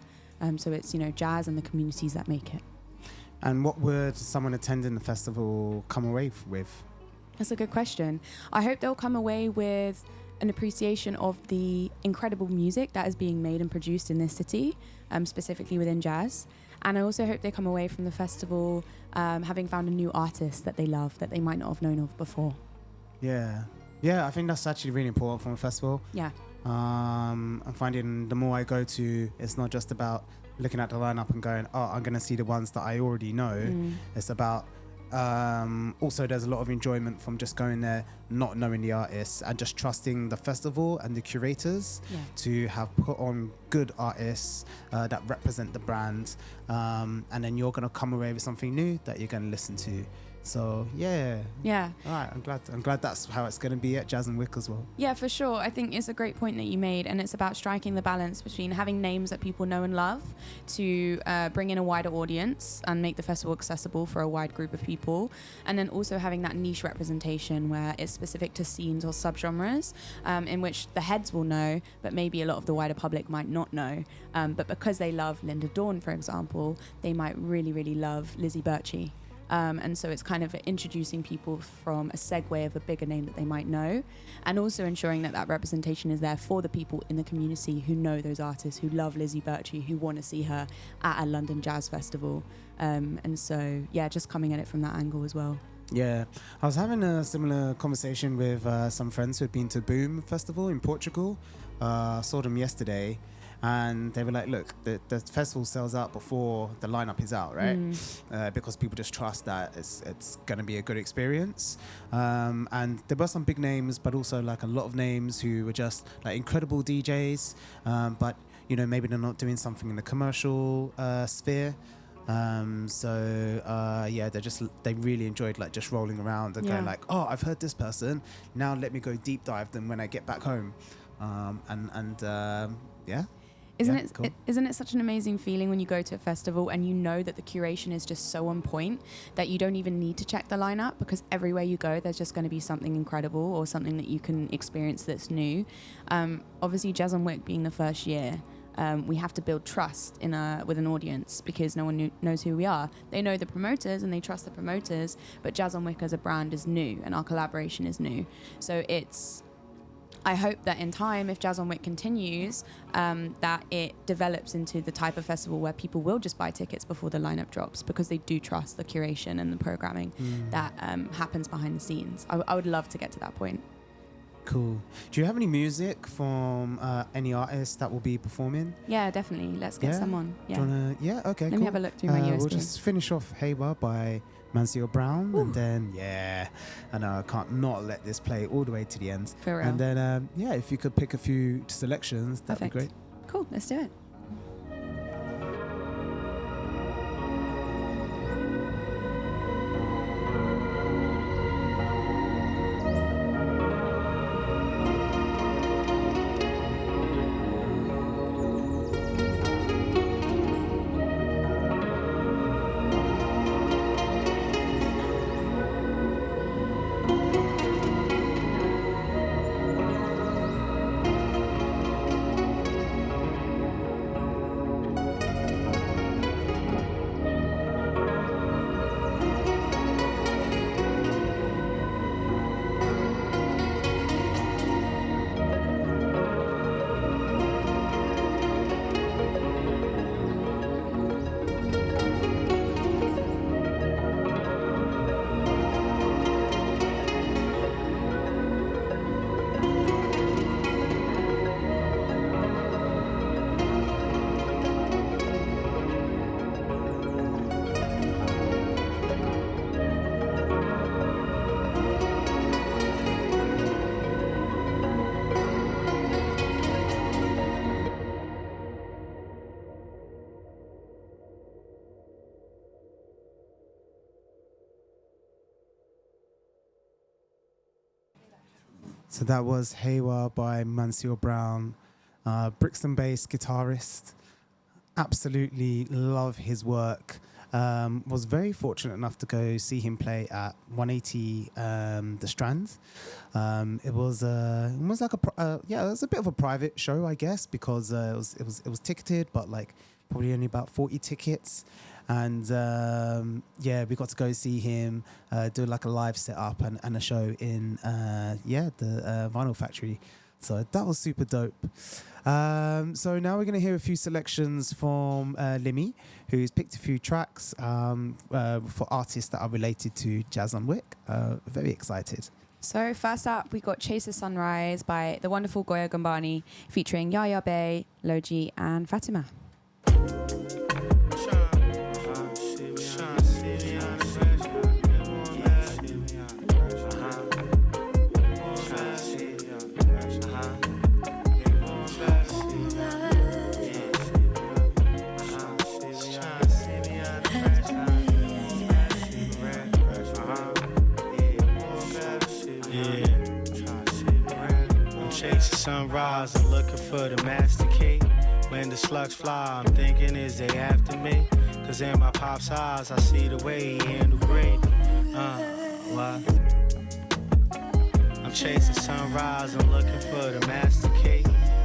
So it's, you know, jazz and the communities that make it. And what would someone attending the festival come away with? That's a good question. I hope they'll come away with an appreciation of the incredible music that is being made and produced in this city, specifically within jazz. And I also hope they come away from the festival having found a new artist that they love, that they might not have known of before. Yeah, I think that's actually really important from a festival. Yeah. I'm finding the more I go to, it's not just about looking at the lineup and going, oh, I'm going to see the ones that I already know. It's about also there's a lot of enjoyment from just going there, not knowing the artists, and just trusting the festival and the curators to have put on good artists that represent the brand, and then you're going to come away with something new that you're going to listen to. So yeah. All right, I'm glad that's how it's going to be at Jazz and Wick as well. Yeah, for sure. I think it's a great point that you made, and it's about striking the balance between having names that people know and love to bring in a wider audience and make the festival accessible for a wide group of people, and then also having that niche representation where it's specific to scenes or subgenres in which the heads will know, but maybe a lot of the wider public might not know. But because they love Linda Dawn, for example, they might really, really love Lizzie Birchie. And so it's kind of introducing people from a segue of a bigger name that they might know, and also ensuring that that representation is there for the people in the community who know those artists, who love Lizzie Birchie, who want to see her at a London Jazz Festival. And so, yeah, just coming at it from that angle as well. Yeah, I was having a similar conversation with some friends who had been to Boom Festival in Portugal. Saw them yesterday. And they were like, look, the festival sells out before the lineup is out, right? Because people just trust that it's going to be a good experience. And there were some big names, but also like a lot of names who were just like incredible DJs. But, you know, maybe they're not doing something in the commercial sphere. Yeah, they really enjoyed like just rolling around and going like, oh, I've heard this person. Now let me go deep dive them when I get back home. Yeah. Isn't it such an amazing feeling when you go to a festival and you know that the curation is just so on point that you don't even need to check the lineup, because everywhere you go there's just going to be something incredible or something that you can experience that's new. Obviously, Jazz on Wick being the first year, we have to build trust with an audience, because no one knows who we are. They know the promoters and they trust the promoters, but Jazz on Wick as a brand is new and our collaboration is new. So I hope that in time, if Jazz on Wick continues, that it develops into the type of festival where people will just buy tickets before the lineup drops, because they do trust the curation and the programming that happens behind the scenes. I would love to get to that point. Cool. Do you have any music from any artists that will be performing? Yeah, definitely. Let's get someone. Yeah. Okay, Let me have a look through my USB. We'll just finish off Hayward by Mansell Brown. Ooh. And then, I know I can't not let this play all the way to the end. For real. And then, if you could pick a few selections, that'd be great. Cool, let's do it. So that was Hayward by Mansell Brown, Brixton-based guitarist. Absolutely love his work. Was very fortunate enough to go see him play at 180 The Strand. It was like it was a bit of a private show, I guess, because it was ticketed, but like probably only about 40 tickets. And we got to go see him do like a live setup and a show in the Vinyl Factory. So that was super dope. So now we're going to hear a few selections from Limi, who's picked a few tracks for artists that are related to Jazz on Wick. Very excited. So first up, we got Chase the Sunrise by the wonderful Goya Gambani, featuring Yaya Bey, Logi, and Fatima. Sunrise, I'm looking for the master key. When the slugs fly, I'm thinking, is they after me? Cause in my pop's eyes, I see the way he handle great. What? I'm chasing sunrise, I'm looking for the master key.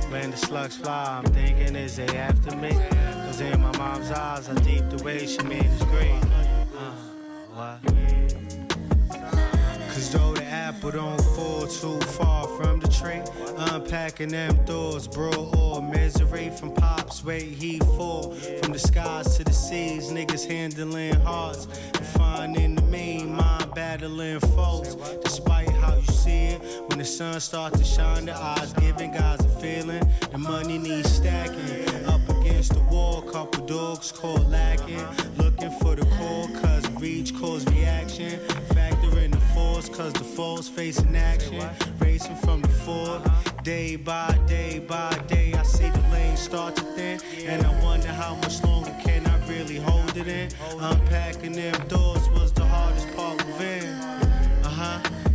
When the slugs fly, I'm thinking, is they after me? Cause in my mom's eyes, I deep the way she managed great. What? Cause though the apple don't fall too far from the tree, unpacking them doors brought all misery from pops, wait he fall. From the skies to the seas, niggas handling hearts and finding the mean, mind battling foes. Despite how you see it, when the sun starts to shine, the eyes giving guys a feeling. The money needs stacking, up against the wall, couple dogs caught lacking. Looking for the core, cause reach cause reaction. Factor in the force, cause the foes facing action. Racing from the fort, day by day, I see the lane start to thin. And I wonder how much longer can I really hold it in. Unpacking them doors was the hardest part within.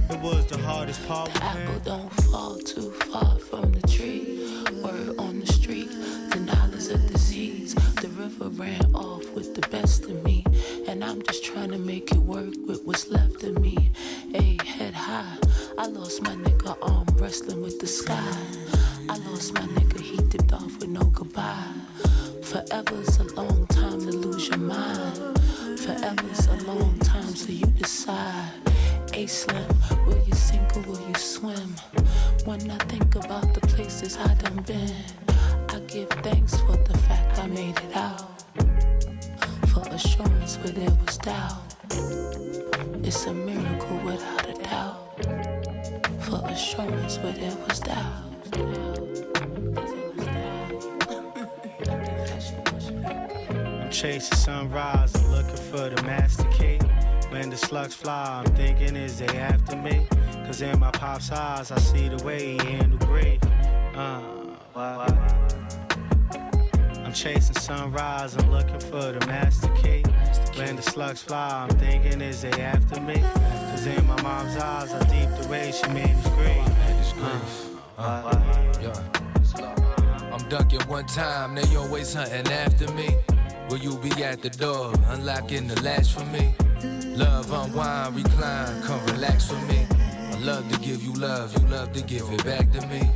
It was the hardest part within. The apple don't fall too far from the tree. Word on the street, denial is a disease. The river ran off with the best of me, and I'm just trying to make it work with what's left of me. Ayy, head high, I lost my nigga arm wrestling with the sky. I lost my nigga, he dipped off with no goodbye. Forever's a long time to lose your mind. Forever's a long time, so you decide. A-Slim, will you sink or will you swim? When I think about the places I done been, I give thanks for the fact I made it out. For assurance where there was doubt, it's a miracle without a doubt. For assurance where there was doubt. I'm chasing sunrise, I'm looking for the master key. When the slugs fly, I'm thinking, is they after me? Cause in my pop's eyes, I see the way he handle grief. I'm chasing sunrise, I'm looking for the master key. When the slugs fly, I'm thinking, is they after me? Cause in my mom's eyes, I deep the way she managed grief. I'm ducking one time, they always hunting after me. Will you be at the door, unlocking the latch for me? Love, unwind, recline, come relax with me. I love to give you love, you love to give it back to me.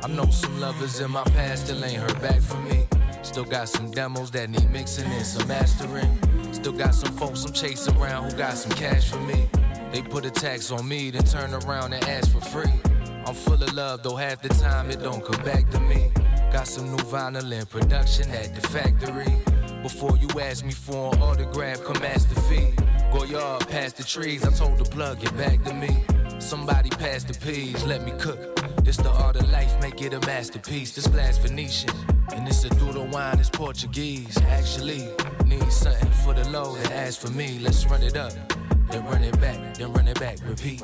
I know some lovers in my past that ain't heard back from me. Still got some demos that need mixing and some mastering. Still got some folks I'm chasing around who got some cash for me. They put a tax on me, then turn around and ask for free. I'm full of love, though half the time it don't come back to me. Got some new vinyl in production at the factory. Before you ask me for an autograph, come ask the fee. Go yard past the trees, I told the plug, get back to me. Somebody pass the peas, let me cook. This the art of life, make it a masterpiece. This glass Venetian, and this a doodle wine, it's Portuguese. Actually, need something for the low, then ask for me. Let's run it up, then run it back, then run it back, repeat.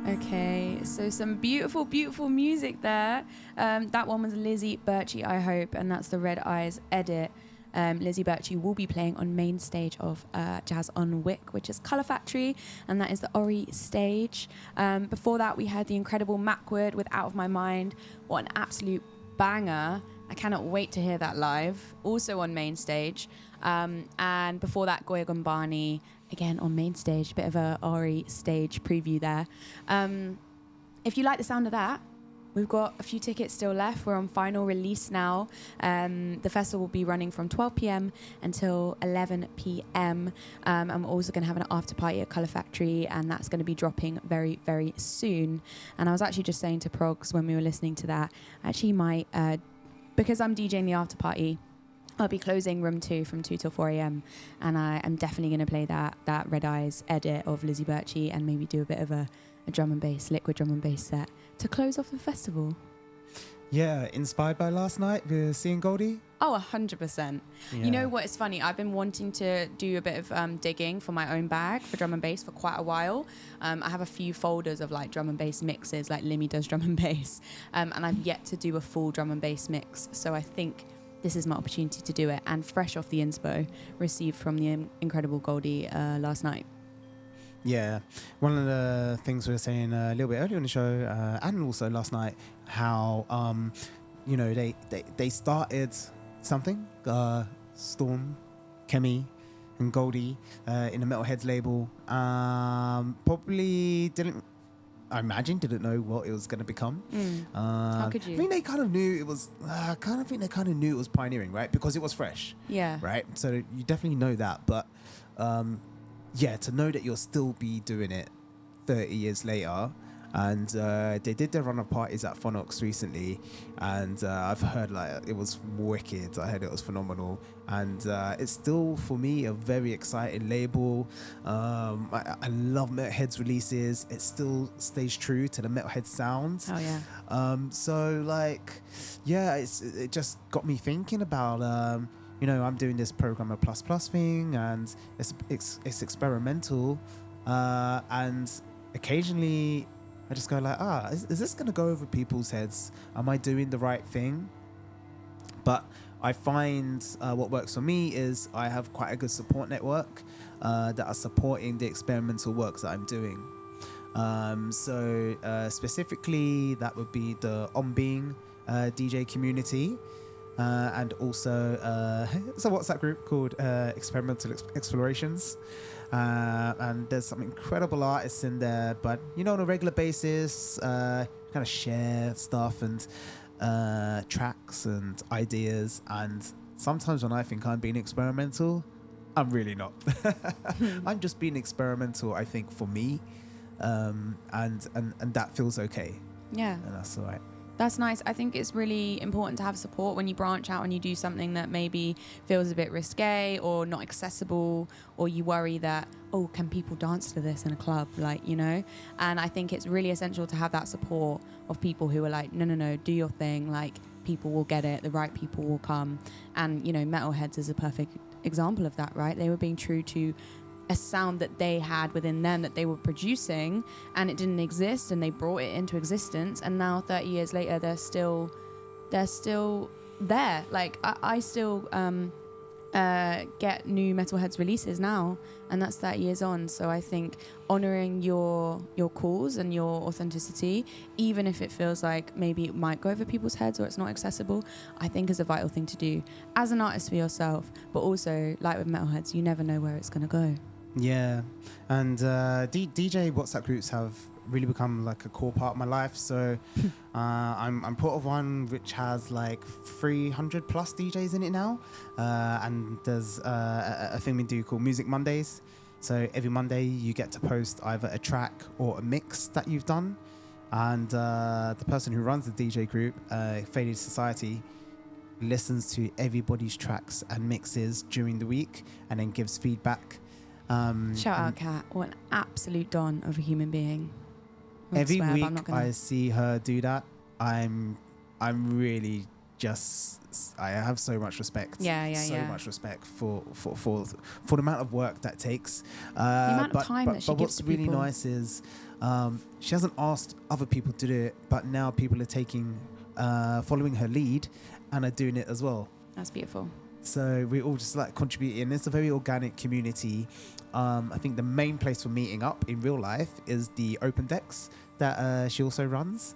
Okay, so some beautiful, beautiful music there. That one was Lizzie Birchie, I hope, and that's the Red Eyes edit. Lizzie Birchie will be playing on main stage of Jazz on Wick, which is Colour Factory, and that is the Ori stage. Before that, we had the incredible Macwood with Out of My Mind. What an absolute banger. I cannot wait to hear that live. Also on main stage. And before that, Goya Gombani, again on main stage. Bit of a Ori stage preview there. If you like the sound of that, we've got a few tickets still left. We're on final release now. The festival will be running from 12 p.m. until 11 p.m. And we're also going to have an after party at Colour Factory, and that's going to be dropping very, very soon. And I was actually just saying to Progs when we were listening to that, I actually might, because I'm DJing the after party, I'll be closing room 2 from 2 till 4 a.m. and I am definitely going to play that Red Eyes edit of Lizzie Birchie and maybe do a bit of a drum and bass, liquid drum and bass set to close off the festival. Yeah, inspired by last night with seeing Goldie. Oh, 100%. Yeah. You know what is funny? I've been wanting to do a bit of digging for my own bag for drum and bass for quite a while. I have a few folders of like drum and bass mixes, like Limi does drum and bass, and I've yet to do a full drum and bass mix. So I think this is my opportunity to do it, and fresh off the inspo received from the incredible Goldie last night. Yeah, one of the things we were saying a little bit earlier in the show, and also last night, how you know they started something. Storm, Kemi, and Goldie in the Metalheads label. Probably didn't. I imagine didn't know what it was going to become. How could you? I think they kind of knew it was. I kind of think they kind of knew it was pioneering, right? Because it was fresh. Yeah. Right. So you definitely know that, but yeah, to know that you'll still be doing it 30 years later. And they did their run of parties at Phonox recently, and I've heard like it was wicked. I heard it was phenomenal, and it's still for me a very exciting label. I love Metalhead's releases. It still stays true to the Metalhead sound. Oh yeah. So like, yeah, it just got me thinking about you know, I'm doing this Programma ++ thing, and it's experimental, and occasionally I just go like, is this going to go over people's heads? Am I doing the right thing? But I find what works for me is I have quite a good support network that are supporting the experimental works that I'm doing. So specifically, that would be the On Being DJ community. And also it's a WhatsApp group called Experimental Explorations. And there's some incredible artists in there, but you know, on a regular basis, kind of share stuff and tracks and ideas. And sometimes when I think I'm being experimental, I'm really not. I'm just being experimental, I think, for me, and that feels okay. Yeah, and that's all right. That's nice. I think it's really important to have support when you branch out and you do something that maybe feels a bit risque or not accessible, or you worry that, oh, can people dance to this in a club? Like, you know? And I think it's really essential to have that support of people who are like, no, do your thing. Like, people will get it. The right people will come. And, you know, Metalheads is a perfect example of that, right? They were being true to a sound that they had within them that they were producing, and it didn't exist, and they brought it into existence, and now 30 years later they're still there. Like I still get new Metalheads releases now, and that's 30 years on. So I think honoring your cause and your authenticity, even if it feels like maybe it might go over people's heads or it's not accessible, I think is a vital thing to do as an artist for yourself, but also like with Metalheads, you never know where it's going to go. Yeah, and DJ WhatsApp groups have really become like a core part of my life. So I'm part of one which has like 300 plus DJs in it now, and there's a thing we do called Music Mondays. So every Monday you get to post either a track or a mix that you've done, and the person who runs the DJ group, Faded Society, listens to everybody's tracks and mixes during the week and then gives feedback. Shout out Kat, what an absolute don of a human being. Every week I see her do that. I'm really I have so much respect. Yeah. Much respect for the amount of work that takes. The amount of time that she but gives what's to really people. nice is she hasn't asked other people to do it, but now people are following her lead and are doing it as well. That's beautiful. So we all just like contributing. It's a very organic community. I think the main place for meeting up in real life is the open decks that she also runs.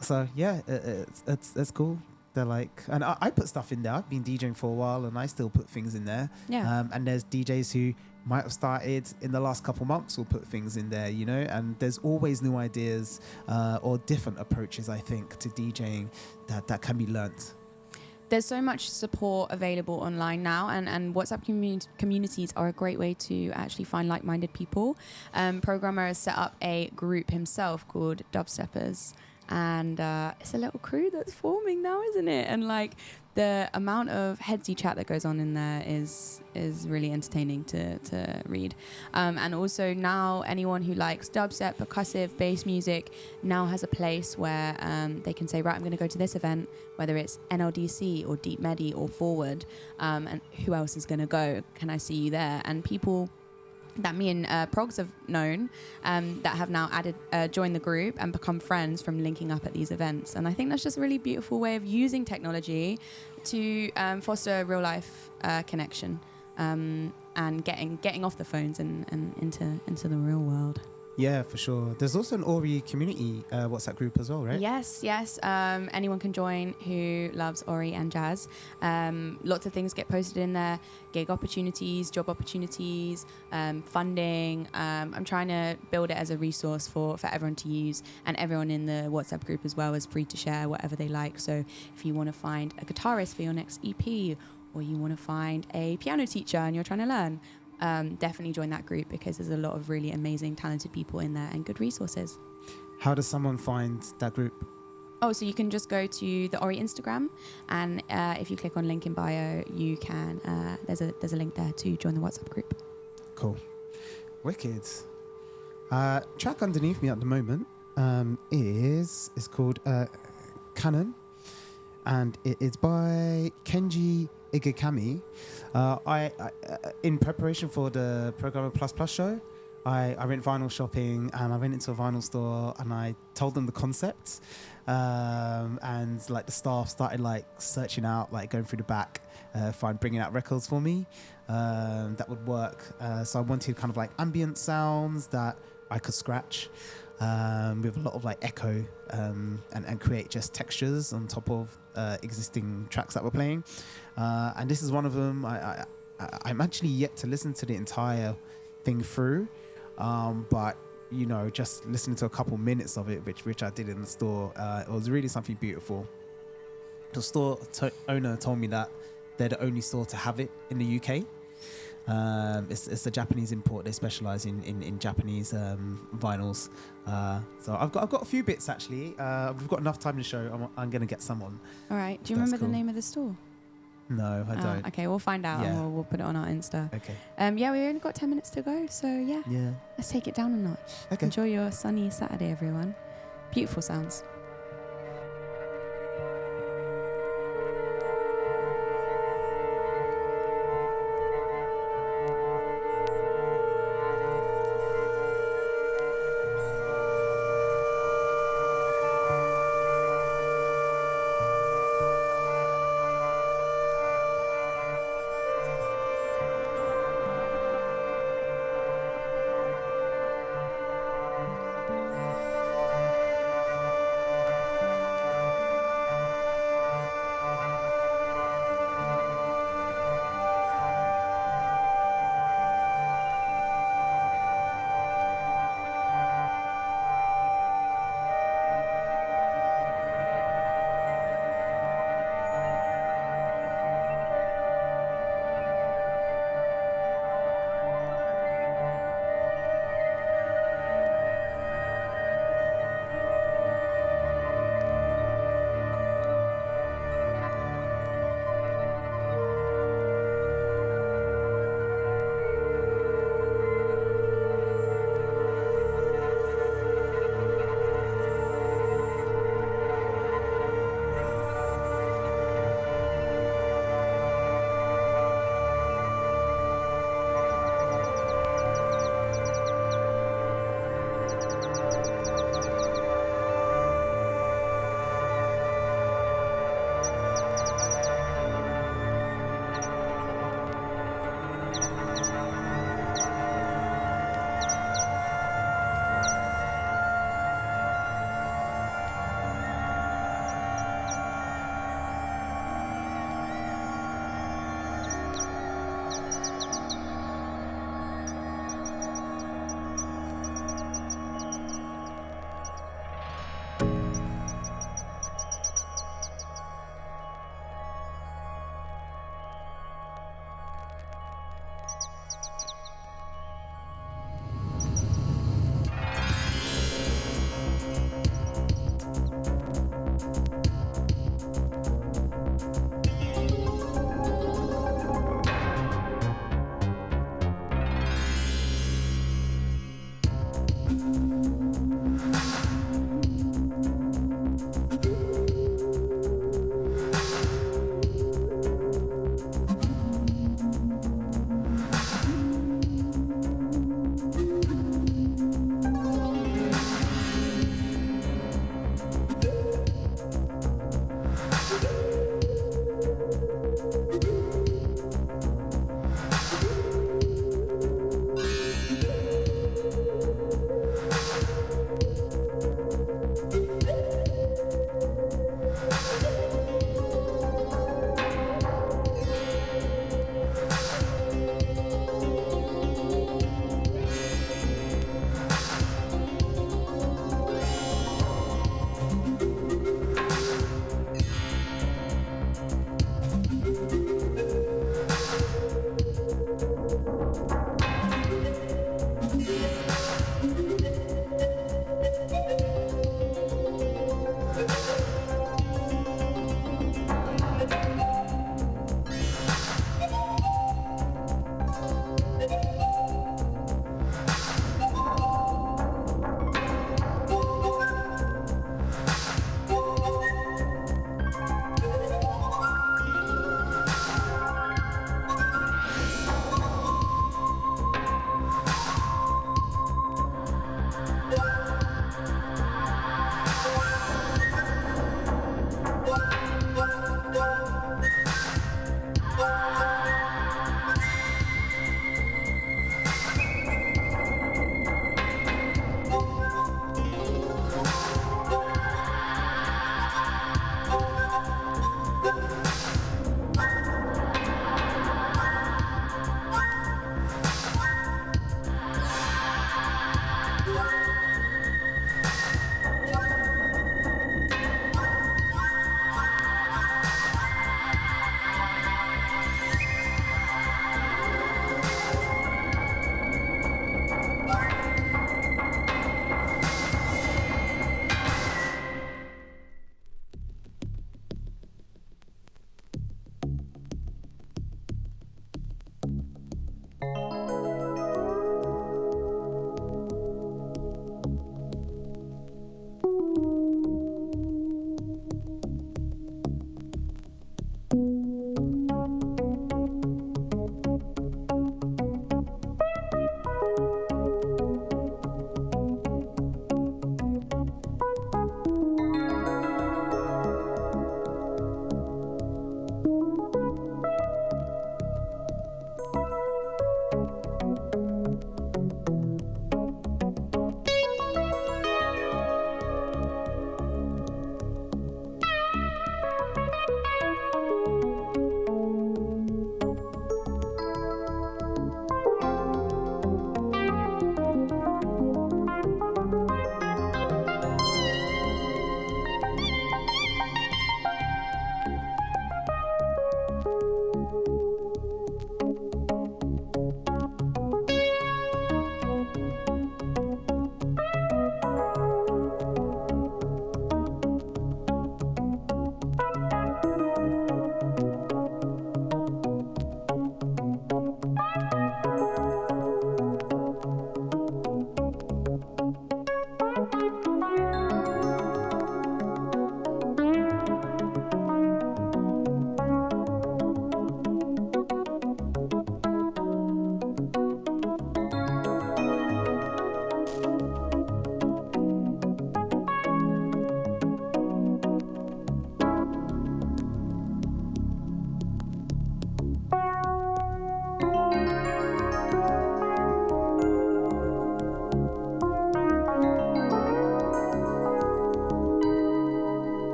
So yeah, it's cool. They're like, and I put stuff in there. I've been DJing for a while, and I still put things in there. Yeah. And there's DJs who might have started in the last couple months will put things in there, you know. And there's always new ideas or different approaches, I think, to DJing that can be learnt. There's so much support available online now, and WhatsApp communities are a great way to actually find like-minded people. Programma has set up a group himself called Dubsteppers, and it's a little crew that's forming now, isn't it? And like the amount of headsy chat that goes on in there is really entertaining to read. And also now anyone who likes dubstep, percussive, bass music now has a place where they can say, right, I'm going to go to this event, whether it's NLDC or Deep Medi or Forward, and who else is going to go? Can I see you there? And people that me and Progs have known that have now joined the group and become friends from linking up at these events. And I think that's just a really beautiful way of using technology to foster a real life connection and getting off the phones and into the real world. Yeah, for sure. There's also an Ori community WhatsApp group as well, right? Yes. Anyone can join who loves Ori and jazz. Lots of things get posted in there: gig opportunities, job opportunities, funding. I'm trying to build it as a resource for everyone to use, and everyone in the WhatsApp group as well is free to share whatever they like. So if you want to find a guitarist for your next EP, or you want to find a piano teacher and you're trying to learn, definitely join that group, because there's a lot of really amazing, talented people in there and good resources. How does someone find that group? Oh, so you can just go to the Ori Instagram, and if you click on link in bio, you can. There's a link there to join the WhatsApp group. Cool, wicked. Track underneath me at the moment is called Canon, and it is by Kenji Igakami. I in preparation for the Programma Plus show, I went vinyl shopping, and I went into a vinyl store and I told them the concept, and like the staff started like searching out, like going through the back, bringing out records for me that would work. So I wanted kind of like ambient sounds that I could scratch with a lot of like echo and create just textures on top of existing tracks that we're playing. And this is one of them. I'm actually yet to listen to the entire thing through, but you know, just listening to a couple minutes of it, which I did in the store, it was really something beautiful. The store owner told me that they're the only store to have it in the UK. It's a Japanese import. They specialize in Japanese vinyls. So I've got a few bits actually. We've got enough time to show. I'm gonna get some on. All right. Do you remember the name of the store? No, I don't. Okay, we'll find out. Yeah. And we'll put it on our Insta. Okay. Yeah, we only got 10 minutes to go, so yeah. Yeah. Let's take it down a notch. Okay. Enjoy your sunny Saturday, everyone. Beautiful sounds.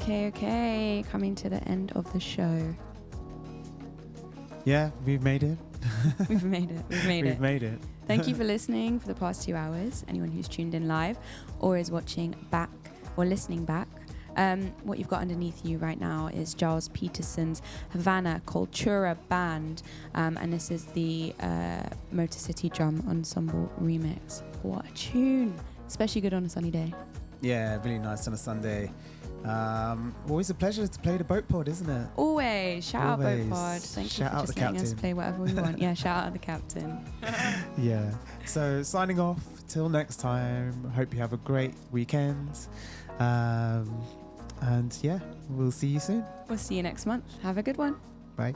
Okay. Coming to the end of the show. Yeah, we've made it. We've made it. We've made it. Thank you for listening for the past 2 hours. Anyone who's tuned in live or is watching back or listening back. What you've got underneath you right now is Giles Peterson's Havana Cultura Band, and this is the Motor City Drum Ensemble remix. What a tune! Especially good on a sunny day. Yeah, really nice on a Sunday. Always a pleasure to play the boat pod, isn't it? Always. Shout out Always. Boat Pod. Thank Shout you for out just the letting us captain. play whatever we want. Yeah, shout out the captain. Yeah. So signing off till next time. Hope you have a great weekend. And yeah, we'll see you soon. We'll see you next month. Have a good one. Bye.